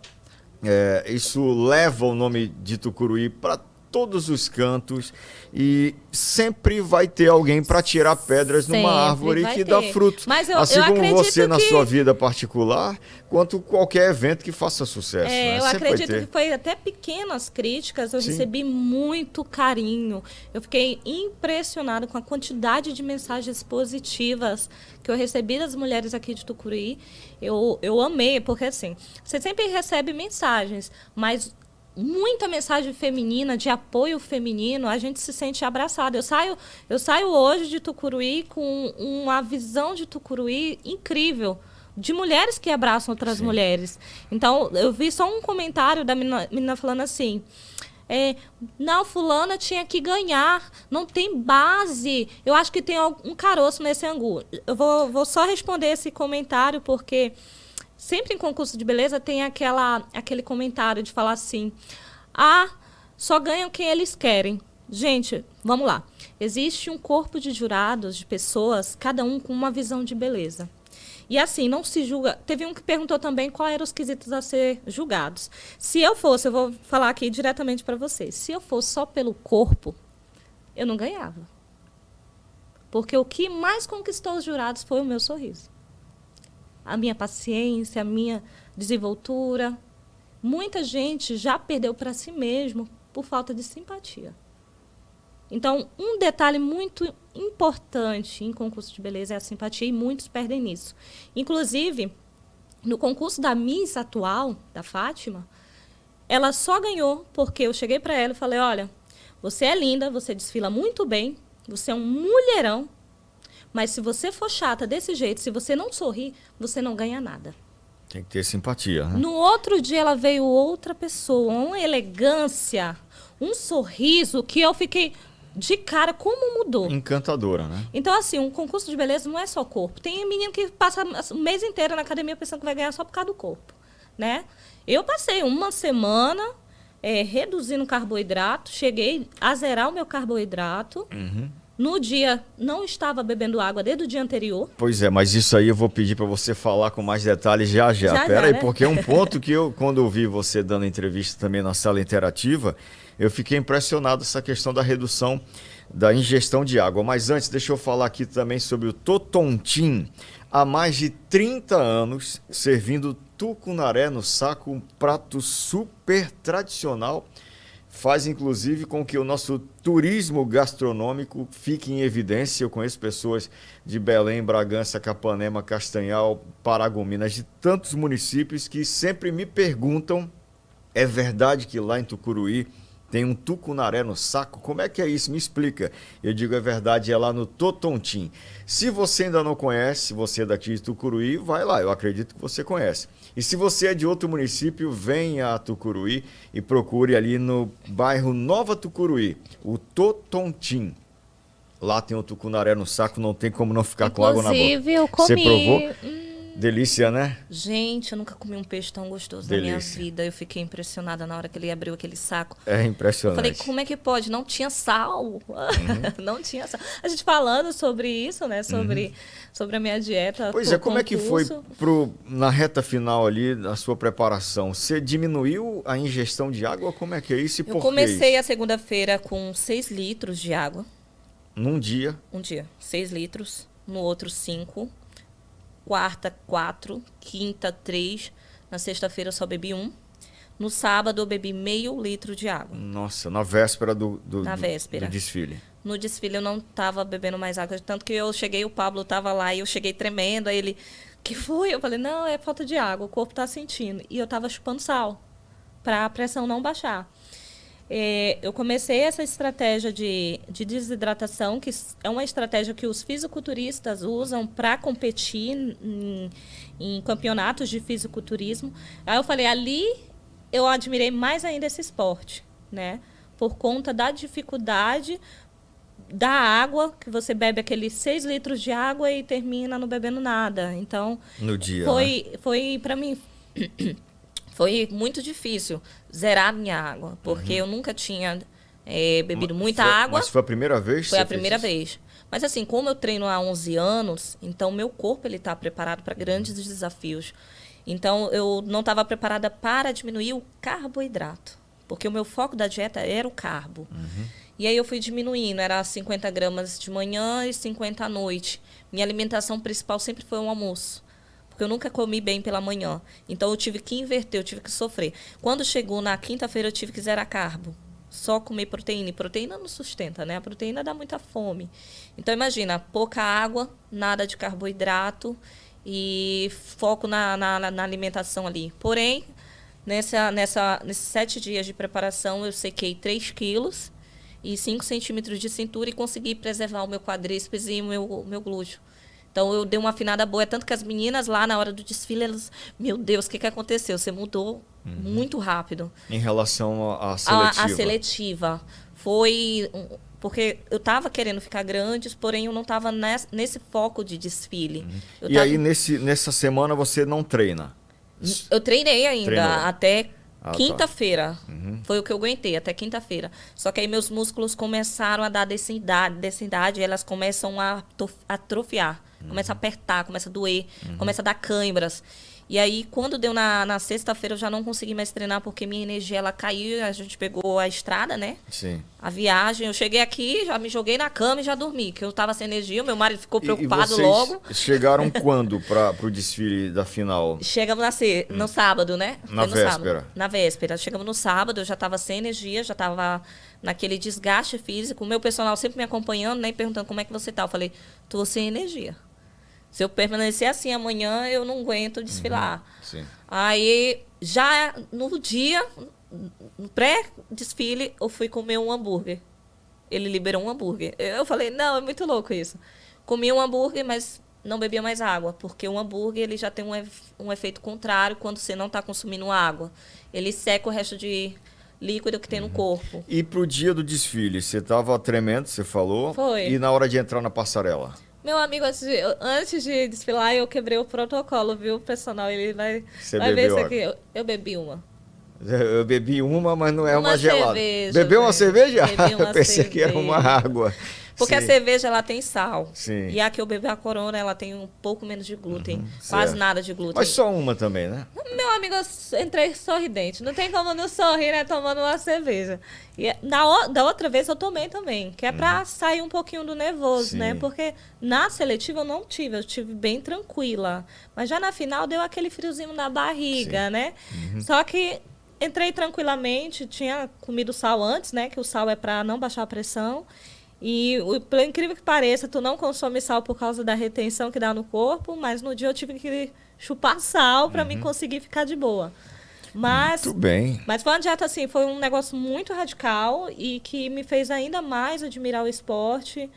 Speaker 1: Isso leva o nome de Tucuruí para todos os cantos e sempre vai ter alguém para tirar pedras numa árvore que dá frutos.
Speaker 2: Mas
Speaker 1: assim
Speaker 2: eu
Speaker 1: como você na
Speaker 2: que...
Speaker 1: sua vida particular, quanto qualquer evento que faça sucesso. Né?
Speaker 2: Eu acredito que foi até pequenas críticas, eu recebi muito carinho. Eu fiquei impressionada com a quantidade de mensagens positivas que eu recebi das mulheres aqui de Tucuruí. Eu amei, porque assim, você sempre recebe mensagens, mas muita mensagem feminina, de apoio feminino, a gente se sente abraçado. Eu saio hoje de Tucuruí com uma visão de Tucuruí incrível, de mulheres que abraçam outras mulheres. Então, eu vi só um comentário da menina falando assim: não, fulana tinha que ganhar, não tem base, eu acho que tem um caroço nesse angu. Eu vou só responder esse comentário, porque sempre em concurso de beleza tem aquele comentário de falar assim: só ganham quem eles querem. Gente, vamos lá. Existe um corpo de jurados, de pessoas, cada um com uma visão de beleza. E assim, não se julga. Teve um que perguntou também quais eram os quesitos a ser julgados. Se eu fosse, eu vou falar aqui diretamente para vocês, se eu fosse só pelo corpo, eu não ganhava. Porque o que mais conquistou os jurados foi o meu sorriso. A minha paciência, a minha desenvoltura. Muita gente já perdeu para si mesmo por falta de simpatia. Então, um detalhe muito importante em concurso de beleza é a simpatia, e muitos perdem nisso. Inclusive, no concurso da Miss atual, da Fátima, ela só ganhou porque eu cheguei para ela e falei: olha, você é linda, você desfila muito bem, você é um mulherão, mas se você for chata desse jeito, se você não sorrir, você não ganha nada.
Speaker 1: Tem que ter simpatia, né?
Speaker 2: No outro dia ela veio outra pessoa, uma elegância, um sorriso que eu fiquei de cara, como mudou.
Speaker 1: Encantadora, né?
Speaker 2: Então, assim, um concurso de beleza não é só corpo. Tem menino que passa o mês inteiro na academia pensando que vai ganhar só por causa do corpo, né? Eu passei uma semana reduzindo carboidrato, cheguei a zerar o meu carboidrato. No dia, não estava bebendo água desde o dia anterior.
Speaker 1: Pois é, mas isso aí eu vou pedir para você falar com mais detalhes já. Pera aí, né? Porque é um ponto que quando eu vi você dando entrevista também na sala interativa, eu fiquei impressionado essa questão da redução da ingestão de água. Mas antes, deixa eu falar aqui também sobre o Totontim. Há mais de 30 anos, servindo tucunaré no saco, um prato super tradicional. Faz, inclusive, com que o nosso turismo gastronômico fique em evidência. Eu conheço pessoas de Belém, Bragança, Capanema, Castanhal, Paragominas, de tantos municípios que sempre me perguntam: é verdade que lá em Tucuruí tem um tucunaré no saco? Como é que é isso? Me explica. Eu digo: é verdade, é lá no Totontim. Se você ainda não conhece, você é daqui de Tucuruí, vai lá, eu acredito que você conhece. E se você é de outro município, venha a Tucuruí e procure ali no bairro Nova Tucuruí, o Totontim. Lá tem o tucunaré no saco, não tem como não ficar com água na boca.
Speaker 2: Inclusive, eu comi.
Speaker 1: Você provou? Delícia, né?
Speaker 2: Gente, eu nunca comi um peixe tão gostoso na minha vida. Eu fiquei impressionada na hora que ele abriu aquele saco.
Speaker 1: É impressionante.
Speaker 2: Eu falei: como é que pode? Não tinha sal. Não tinha sal. A gente falando sobre isso, né? Sobre a minha dieta.
Speaker 1: Pois é, como é que foi na reta final ali, na sua preparação? Você diminuiu a ingestão de água? Como é que é isso e por que isso?
Speaker 2: Eu comecei a segunda-feira com 6 litros de água.
Speaker 1: Num dia?
Speaker 2: Um dia, 6 litros. No outro, 5. Quarta, 4. Quinta, 3. Na sexta-feira eu só bebi 1. No sábado eu bebi meio litro de água.
Speaker 1: Nossa, na véspera do desfile.
Speaker 2: No desfile eu não estava bebendo mais água. Tanto que eu cheguei, o Pablo estava lá e eu cheguei tremendo. Aí ele: que foi? Eu falei: não, é falta de água, o corpo está sentindo. E eu estava chupando sal, para a pressão não baixar. Eu comecei essa estratégia de desidratação, que é uma estratégia que os fisiculturistas usam para competir em campeonatos de fisiculturismo. Aí eu falei: ali eu admirei mais ainda esse esporte, né? Por conta da dificuldade da água, que você bebe aqueles 6 litros de água e termina não bebendo nada. Então,
Speaker 1: no dia,
Speaker 2: foi para mim... Foi muito difícil zerar a minha água, porque eu nunca tinha bebido muita água.
Speaker 1: Mas foi a primeira vez?
Speaker 2: Foi a primeira vez. Mas assim, como eu treino há 11 anos, então meu corpo está preparado para grandes desafios. Então eu não estava preparada para diminuir o carboidrato, porque o meu foco da dieta era o carbo. E aí eu fui diminuindo, era 50 gramas de manhã e 50 à noite. Minha alimentação principal sempre foi um almoço, porque eu nunca comi bem pela manhã. Então eu tive que inverter, eu tive que sofrer. Quando chegou na quinta-feira, eu tive que zerar carbo. Só comer proteína. E proteína não sustenta, né? A proteína dá muita fome. Então imagina, pouca água, nada de carboidrato e foco na alimentação ali. Porém, nesses 7 dias de preparação, eu sequei 3 quilos e 5 centímetros de cintura e consegui preservar o meu quadríceps e o meu glúteo. Então, eu dei uma afinada boa. Tanto que as meninas lá, na hora do desfile, elas... Meu Deus, o que aconteceu? Você mudou muito rápido.
Speaker 1: Em relação à seletiva?
Speaker 2: A seletiva. Foi... Porque eu estava querendo ficar grande, porém eu não estava nesse foco de desfile.
Speaker 1: E aí, nessa semana, você não treina?
Speaker 2: Eu treinei ainda,
Speaker 1: Treinou.
Speaker 2: Até quinta-feira.
Speaker 1: Tá.
Speaker 2: Foi o que eu aguentei, até quinta-feira. Só que aí meus músculos começaram a dar densidade, elas começam a atrofiar. Começa a apertar, começa a doer, começa a dar câimbras. E aí, quando deu na sexta-feira, eu já não consegui mais treinar, porque minha energia, ela caiu, a gente pegou a estrada, né?
Speaker 1: Sim.
Speaker 2: A viagem, eu cheguei aqui, já me joguei na cama e já dormi, que eu tava sem energia, o meu marido ficou preocupado
Speaker 1: e vocês
Speaker 2: logo.
Speaker 1: Chegaram quando para o desfile da final?
Speaker 2: Chegamos no sábado, né?
Speaker 1: Na véspera.
Speaker 2: Sábado. Na véspera. Chegamos no sábado, eu já estava sem energia, já estava naquele desgaste físico. O meu personal sempre me acompanhando, né? E perguntando como é que você tá. Eu falei, tô sem energia. Se eu permanecer assim amanhã, eu não aguento desfilar.
Speaker 1: Sim.
Speaker 2: Aí, já no dia, no pré-desfile, eu fui comer um hambúrguer. Ele liberou um hambúrguer. Eu falei, não, é muito louco isso. Comi um hambúrguer, mas não bebia mais água, porque o hambúrguer ele já tem um efeito contrário quando você não está consumindo água. Ele seca o resto de líquido que tem no corpo.
Speaker 1: E pro dia do desfile, você estava tremendo, você falou?
Speaker 2: Foi.
Speaker 1: E na hora de entrar na passarela?
Speaker 2: Meu amigo, antes de desfilar, eu quebrei o protocolo, viu? O personal, ele vai ver isso aqui. Eu bebi uma.
Speaker 1: Eu bebi uma, mas não é uma gelada.
Speaker 2: Cerveja,
Speaker 1: Bebeu uma cerveja?
Speaker 2: Bebi uma
Speaker 1: Eu pensei
Speaker 2: cerveja.
Speaker 1: que era uma água.
Speaker 2: Porque a
Speaker 1: Sim.
Speaker 2: cerveja, ela tem sal.
Speaker 1: Sim.
Speaker 2: E a que eu bebi, a Corona, ela tem um pouco menos de glúten. Quase
Speaker 1: certo.
Speaker 2: nada de glúten.
Speaker 1: Mas só uma também, né?
Speaker 2: Meu amigo, eu entrei sorridente. Não tem como não sorrir, né? Tomando uma cerveja. E da outra vez eu tomei também. Que é pra sair um pouquinho do nervoso,
Speaker 1: Sim.
Speaker 2: né? Porque na seletiva eu não tive. Eu tive bem tranquila. Mas já na final deu aquele friozinho na barriga, né? Só que entrei tranquilamente. Tinha comido sal antes, né? Que o sal é pra não baixar a pressão. E, pelo incrível que pareça, tu não consome sal por causa da retenção que dá no corpo, mas no dia eu tive que chupar sal para mim conseguir ficar de boa. Mas,
Speaker 1: Muito bem.
Speaker 2: mas foi uma dieta, assim, foi um negócio muito radical e que me fez ainda mais admirar o esporte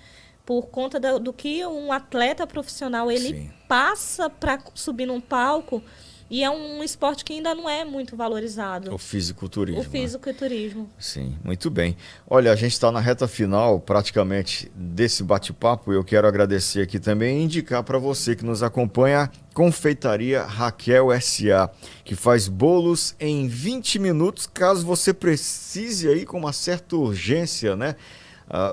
Speaker 2: por conta do que um atleta profissional, ele
Speaker 1: Sim.
Speaker 2: passa para subir num palco. E é um esporte que ainda não é muito valorizado.
Speaker 1: O fisiculturismo.
Speaker 2: O fisiculturismo.
Speaker 1: Sim, muito bem. Olha, a gente está na reta final praticamente desse bate-papo. Eu quero agradecer aqui também e indicar para você que nos acompanha a Confeitaria Raquel S.A., que faz bolos em 20 minutos, caso você precise aí com uma certa urgência, né?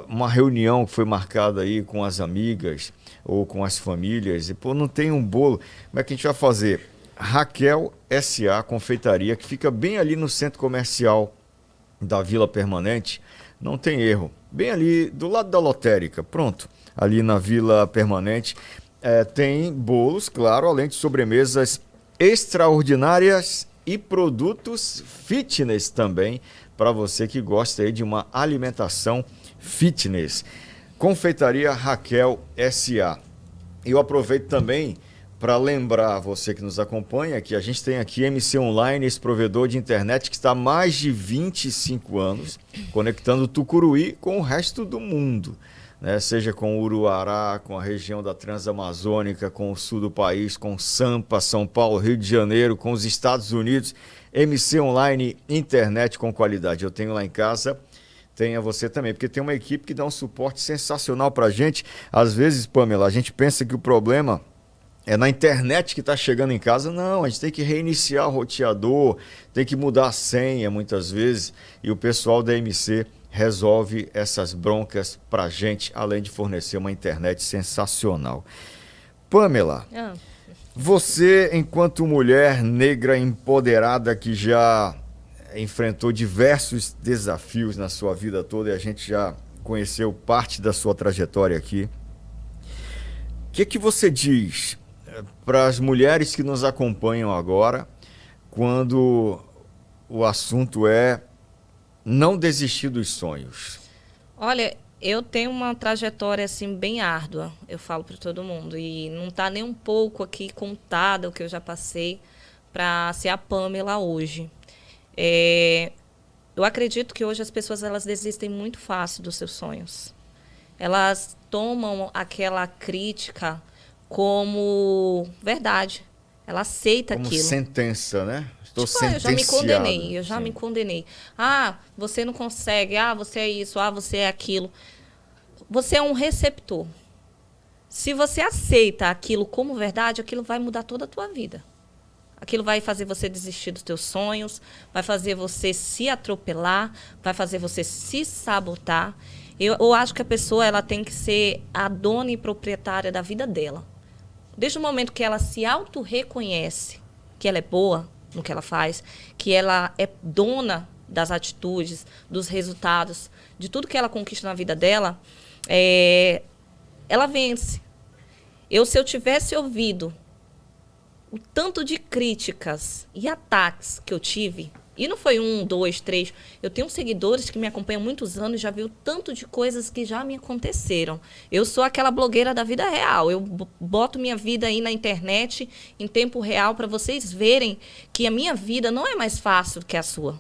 Speaker 1: Uma reunião que foi marcada aí com as amigas ou com as famílias e, pô, não tem um bolo. Como é que a gente vai fazer? Raquel S.A. Confeitaria, que fica bem ali no centro comercial da Vila Permanente, não tem erro, bem ali do lado da lotérica, pronto, ali na Vila Permanente, tem bolos, claro, além de sobremesas extraordinárias e produtos fitness também, para você que gosta aí de uma alimentação fitness. Confeitaria Raquel S.A. Eu aproveito também para lembrar você que nos acompanha que a gente tem aqui MC Online, esse provedor de internet que está há mais de 25 anos conectando Tucuruí com o resto do mundo, né? Seja com Uruará, com a região da Transamazônica, com o sul do país, com Sampa, São Paulo, Rio de Janeiro, com os Estados Unidos. MC Online, internet com qualidade. Eu tenho lá em casa, tenha você também, porque tem uma equipe que dá um suporte sensacional para a gente. Às vezes, Pamela, a gente pensa que o problema é na internet que está chegando em casa. Não, a gente tem que reiniciar o roteador, tem que mudar a senha muitas vezes, e o pessoal da MC resolve essas broncas para a gente, além de fornecer uma internet sensacional. Pamela, você, enquanto mulher negra empoderada que já enfrentou diversos desafios na sua vida toda e a gente já conheceu parte da sua trajetória aqui. O que você diz para as mulheres que nos acompanham agora quando o assunto é não desistir dos sonhos?
Speaker 2: Olha, eu tenho uma trajetória assim bem árdua, eu falo para todo mundo, e não está nem um pouco aqui contada o que eu já passei para ser a Pamela hoje. Eu acredito que hoje as pessoas elas desistem muito fácil dos seus sonhos. Elas tomam aquela crítica como verdade. Ela aceita
Speaker 1: como
Speaker 2: aquilo.
Speaker 1: Sentença, né? Estou
Speaker 2: tipo, eu já me condenei, eu já me condenei. Ah, você não consegue, ah, você é isso, ah, você é aquilo. Você é um receptor. Se você aceita aquilo como verdade, aquilo vai mudar toda a tua vida. Aquilo vai fazer você desistir dos teus sonhos, vai fazer você se atropelar, vai fazer você se sabotar. Eu acho que a pessoa ela tem que ser a dona e proprietária da vida dela. Desde o momento que ela se auto-reconhece que ela é boa no que ela faz, que ela é dona das atitudes, dos resultados, de tudo que ela conquista na vida dela, ela vence. Se eu tivesse ouvido o tanto de críticas e ataques que eu tive, e não foi 1, 2, 3, eu tenho seguidores que me acompanham há muitos anos e já viu tanto de coisas que já me aconteceram. Eu sou aquela blogueira da vida real, eu boto minha vida aí na internet em tempo real para vocês verem que a minha vida não é mais fácil que a sua.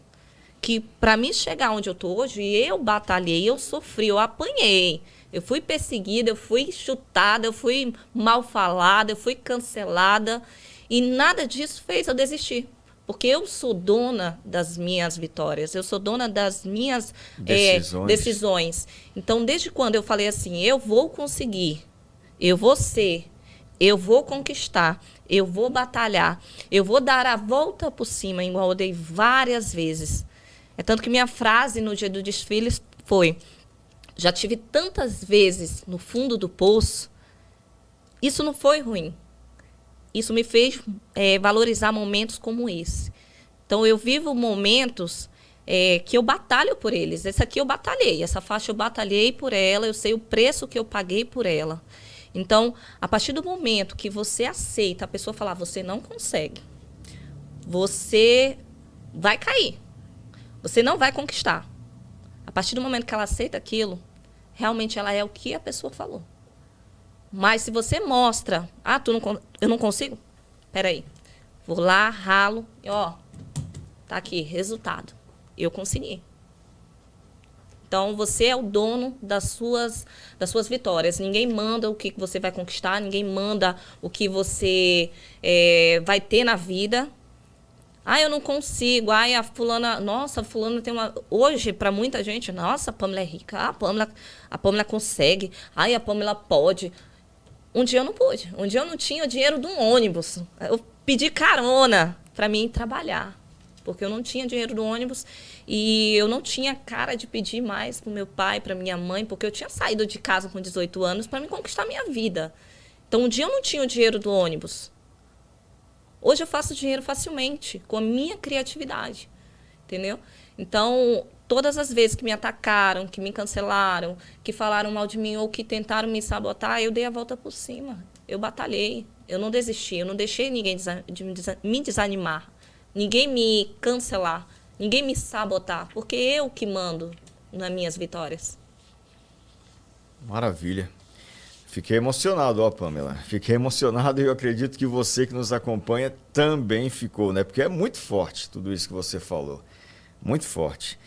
Speaker 2: Que para mim chegar onde eu tô hoje, eu batalhei, eu sofri, eu apanhei. Eu fui perseguida, eu fui chutada, eu fui mal falada, eu fui cancelada. E nada disso fez eu desistir. Porque eu sou dona das minhas vitórias, eu sou dona das minhas decisões. Então, desde quando eu falei assim, eu vou conseguir, eu vou ser, eu vou conquistar, eu vou batalhar, eu vou dar a volta por cima, igual eu dei várias vezes. É tanto que minha frase no dia do desfile foi: já tive tantas vezes no fundo do poço, isso não foi ruim. Isso me fez valorizar momentos como esse. Então, eu vivo momentos que eu batalho por eles. Essa aqui eu batalhei, essa faixa eu batalhei por ela, eu sei o preço que eu paguei por ela. Então, a partir do momento que você aceita a pessoa falar, você não consegue, você vai cair, você não vai conquistar. A partir do momento que ela aceita aquilo, realmente ela é o que a pessoa falou. Mas se você mostra, eu não consigo? Peraí, vou lá, ralo, e ó, tá aqui, resultado. Eu consegui. Então, você é o dono das suas vitórias. Ninguém manda o que você vai conquistar, ninguém manda o que você vai ter na vida. Ah, eu não consigo. Ah, a fulana... Nossa, a fulana tem uma... Hoje, para muita gente, nossa, a Pamela é rica. Ah, a Pamela consegue. Ah, a Pamela pode. Um dia eu não pude. Um dia eu não tinha o dinheiro de um ônibus. Eu pedi carona para mim trabalhar. Porque eu não tinha dinheiro do ônibus e eu não tinha cara de pedir mais para o meu pai, para minha mãe, porque eu tinha saído de casa com 18 anos para me conquistar a minha vida. Então, um dia eu não tinha o dinheiro do ônibus. Hoje eu faço dinheiro facilmente, com a minha criatividade. Entendeu? Então, todas as vezes que me atacaram, que me cancelaram, que falaram mal de mim ou que tentaram me sabotar, eu dei a volta por cima. Eu batalhei, eu não desisti, eu não deixei ninguém me desanimar, ninguém me cancelar, ninguém me sabotar, porque eu que mando nas minhas vitórias.
Speaker 1: Maravilha. Fiquei emocionado, ó, Pamela. Fiquei emocionado e eu acredito que você que nos acompanha também ficou, né? Porque é muito forte tudo isso que você falou. Muito forte.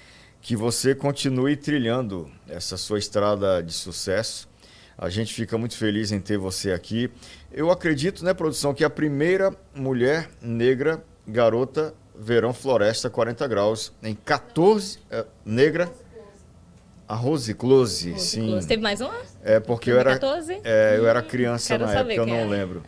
Speaker 1: Que você continue trilhando essa sua estrada de sucesso. A gente fica muito feliz em ter você aqui. Eu acredito, né, produção, que a primeira mulher negra garota Verão Floresta 40 graus em 14... negra... A Rose Close, sim. Close.
Speaker 2: Teve mais uma?
Speaker 1: Porque eu era criança na época, eu não lembro.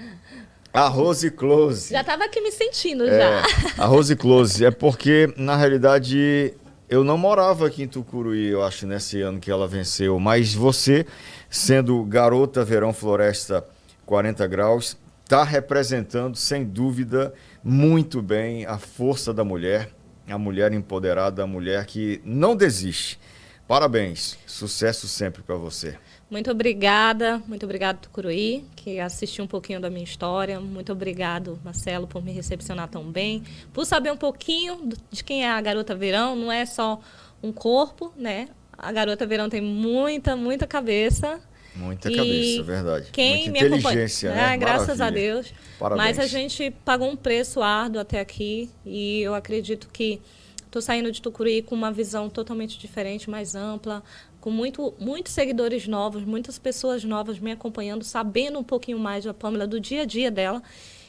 Speaker 1: A Rose Close.
Speaker 2: Já estava aqui me sentindo já.
Speaker 1: A Rose Close. É porque, na realidade, eu não morava aqui em Tucuruí, eu acho, nesse ano que ela venceu. Mas você, sendo garota Verão Floresta 40 graus, está representando, sem dúvida, muito bem a força da mulher, a mulher empoderada, a mulher que não desiste. Parabéns, sucesso sempre para você.
Speaker 2: Muito obrigado, Tucuruí, que assistiu um pouquinho da minha história. Muito obrigado, Marcelo, por me recepcionar tão bem, por saber um pouquinho de quem é a Garota Verão. Não é só um corpo, né? A Garota Verão tem muita cabeça.
Speaker 1: Muita cabeça, verdade.
Speaker 2: Quem
Speaker 1: muita inteligência, né?
Speaker 2: Graças a Deus.
Speaker 1: Parabéns.
Speaker 2: Mas a gente pagou um preço árduo até aqui e eu acredito que estou saindo de Tucuruí com uma visão totalmente diferente, mais ampla, com muitos seguidores novos, muitas pessoas novas me acompanhando, sabendo um pouquinho mais da Pamela, do dia a dia dela.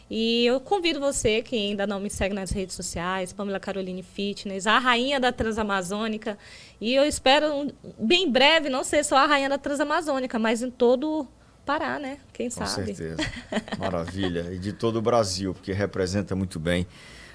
Speaker 2: E eu convido você, que ainda não me segue nas redes sociais, Pamela Caroline Fitness, a rainha da Transamazônica. E eu espero, bem breve, não ser só a rainha da Transamazônica, mas em todo Pará, né? Quem sabe?
Speaker 1: Com certeza. Maravilha. E de todo o Brasil, porque representa muito bem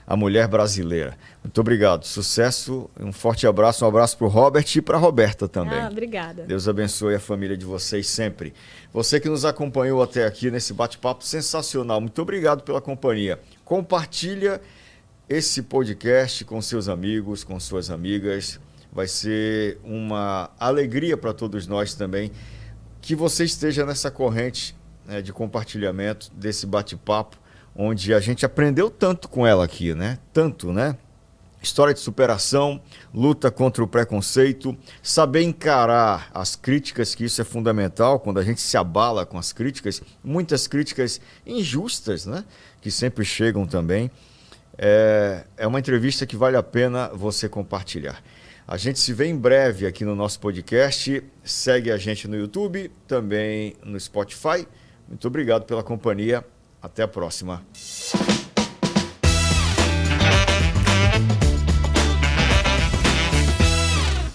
Speaker 1: a mulher brasileira. Muito obrigado. Sucesso, um forte abraço. Um abraço para o Robert e para a Roberta também.
Speaker 2: Obrigada.
Speaker 1: Deus abençoe a família de vocês sempre. Você que nos acompanhou até aqui nesse bate-papo sensacional, muito obrigado pela companhia. Compartilha esse podcast com seus amigos, com suas amigas. Vai ser uma alegria para todos nós também que você esteja nessa corrente, né, de compartilhamento desse bate-papo, onde a gente aprendeu tanto com ela aqui, né? Tanto, né? História de superação, luta contra o preconceito, saber encarar as críticas, que isso é fundamental, quando a gente se abala com as críticas, muitas críticas injustas, né? Que sempre chegam também. É uma entrevista que vale a pena você compartilhar. A gente se vê em breve aqui no nosso podcast. Segue a gente no YouTube, também no Spotify. Muito obrigado pela companhia. Até a próxima.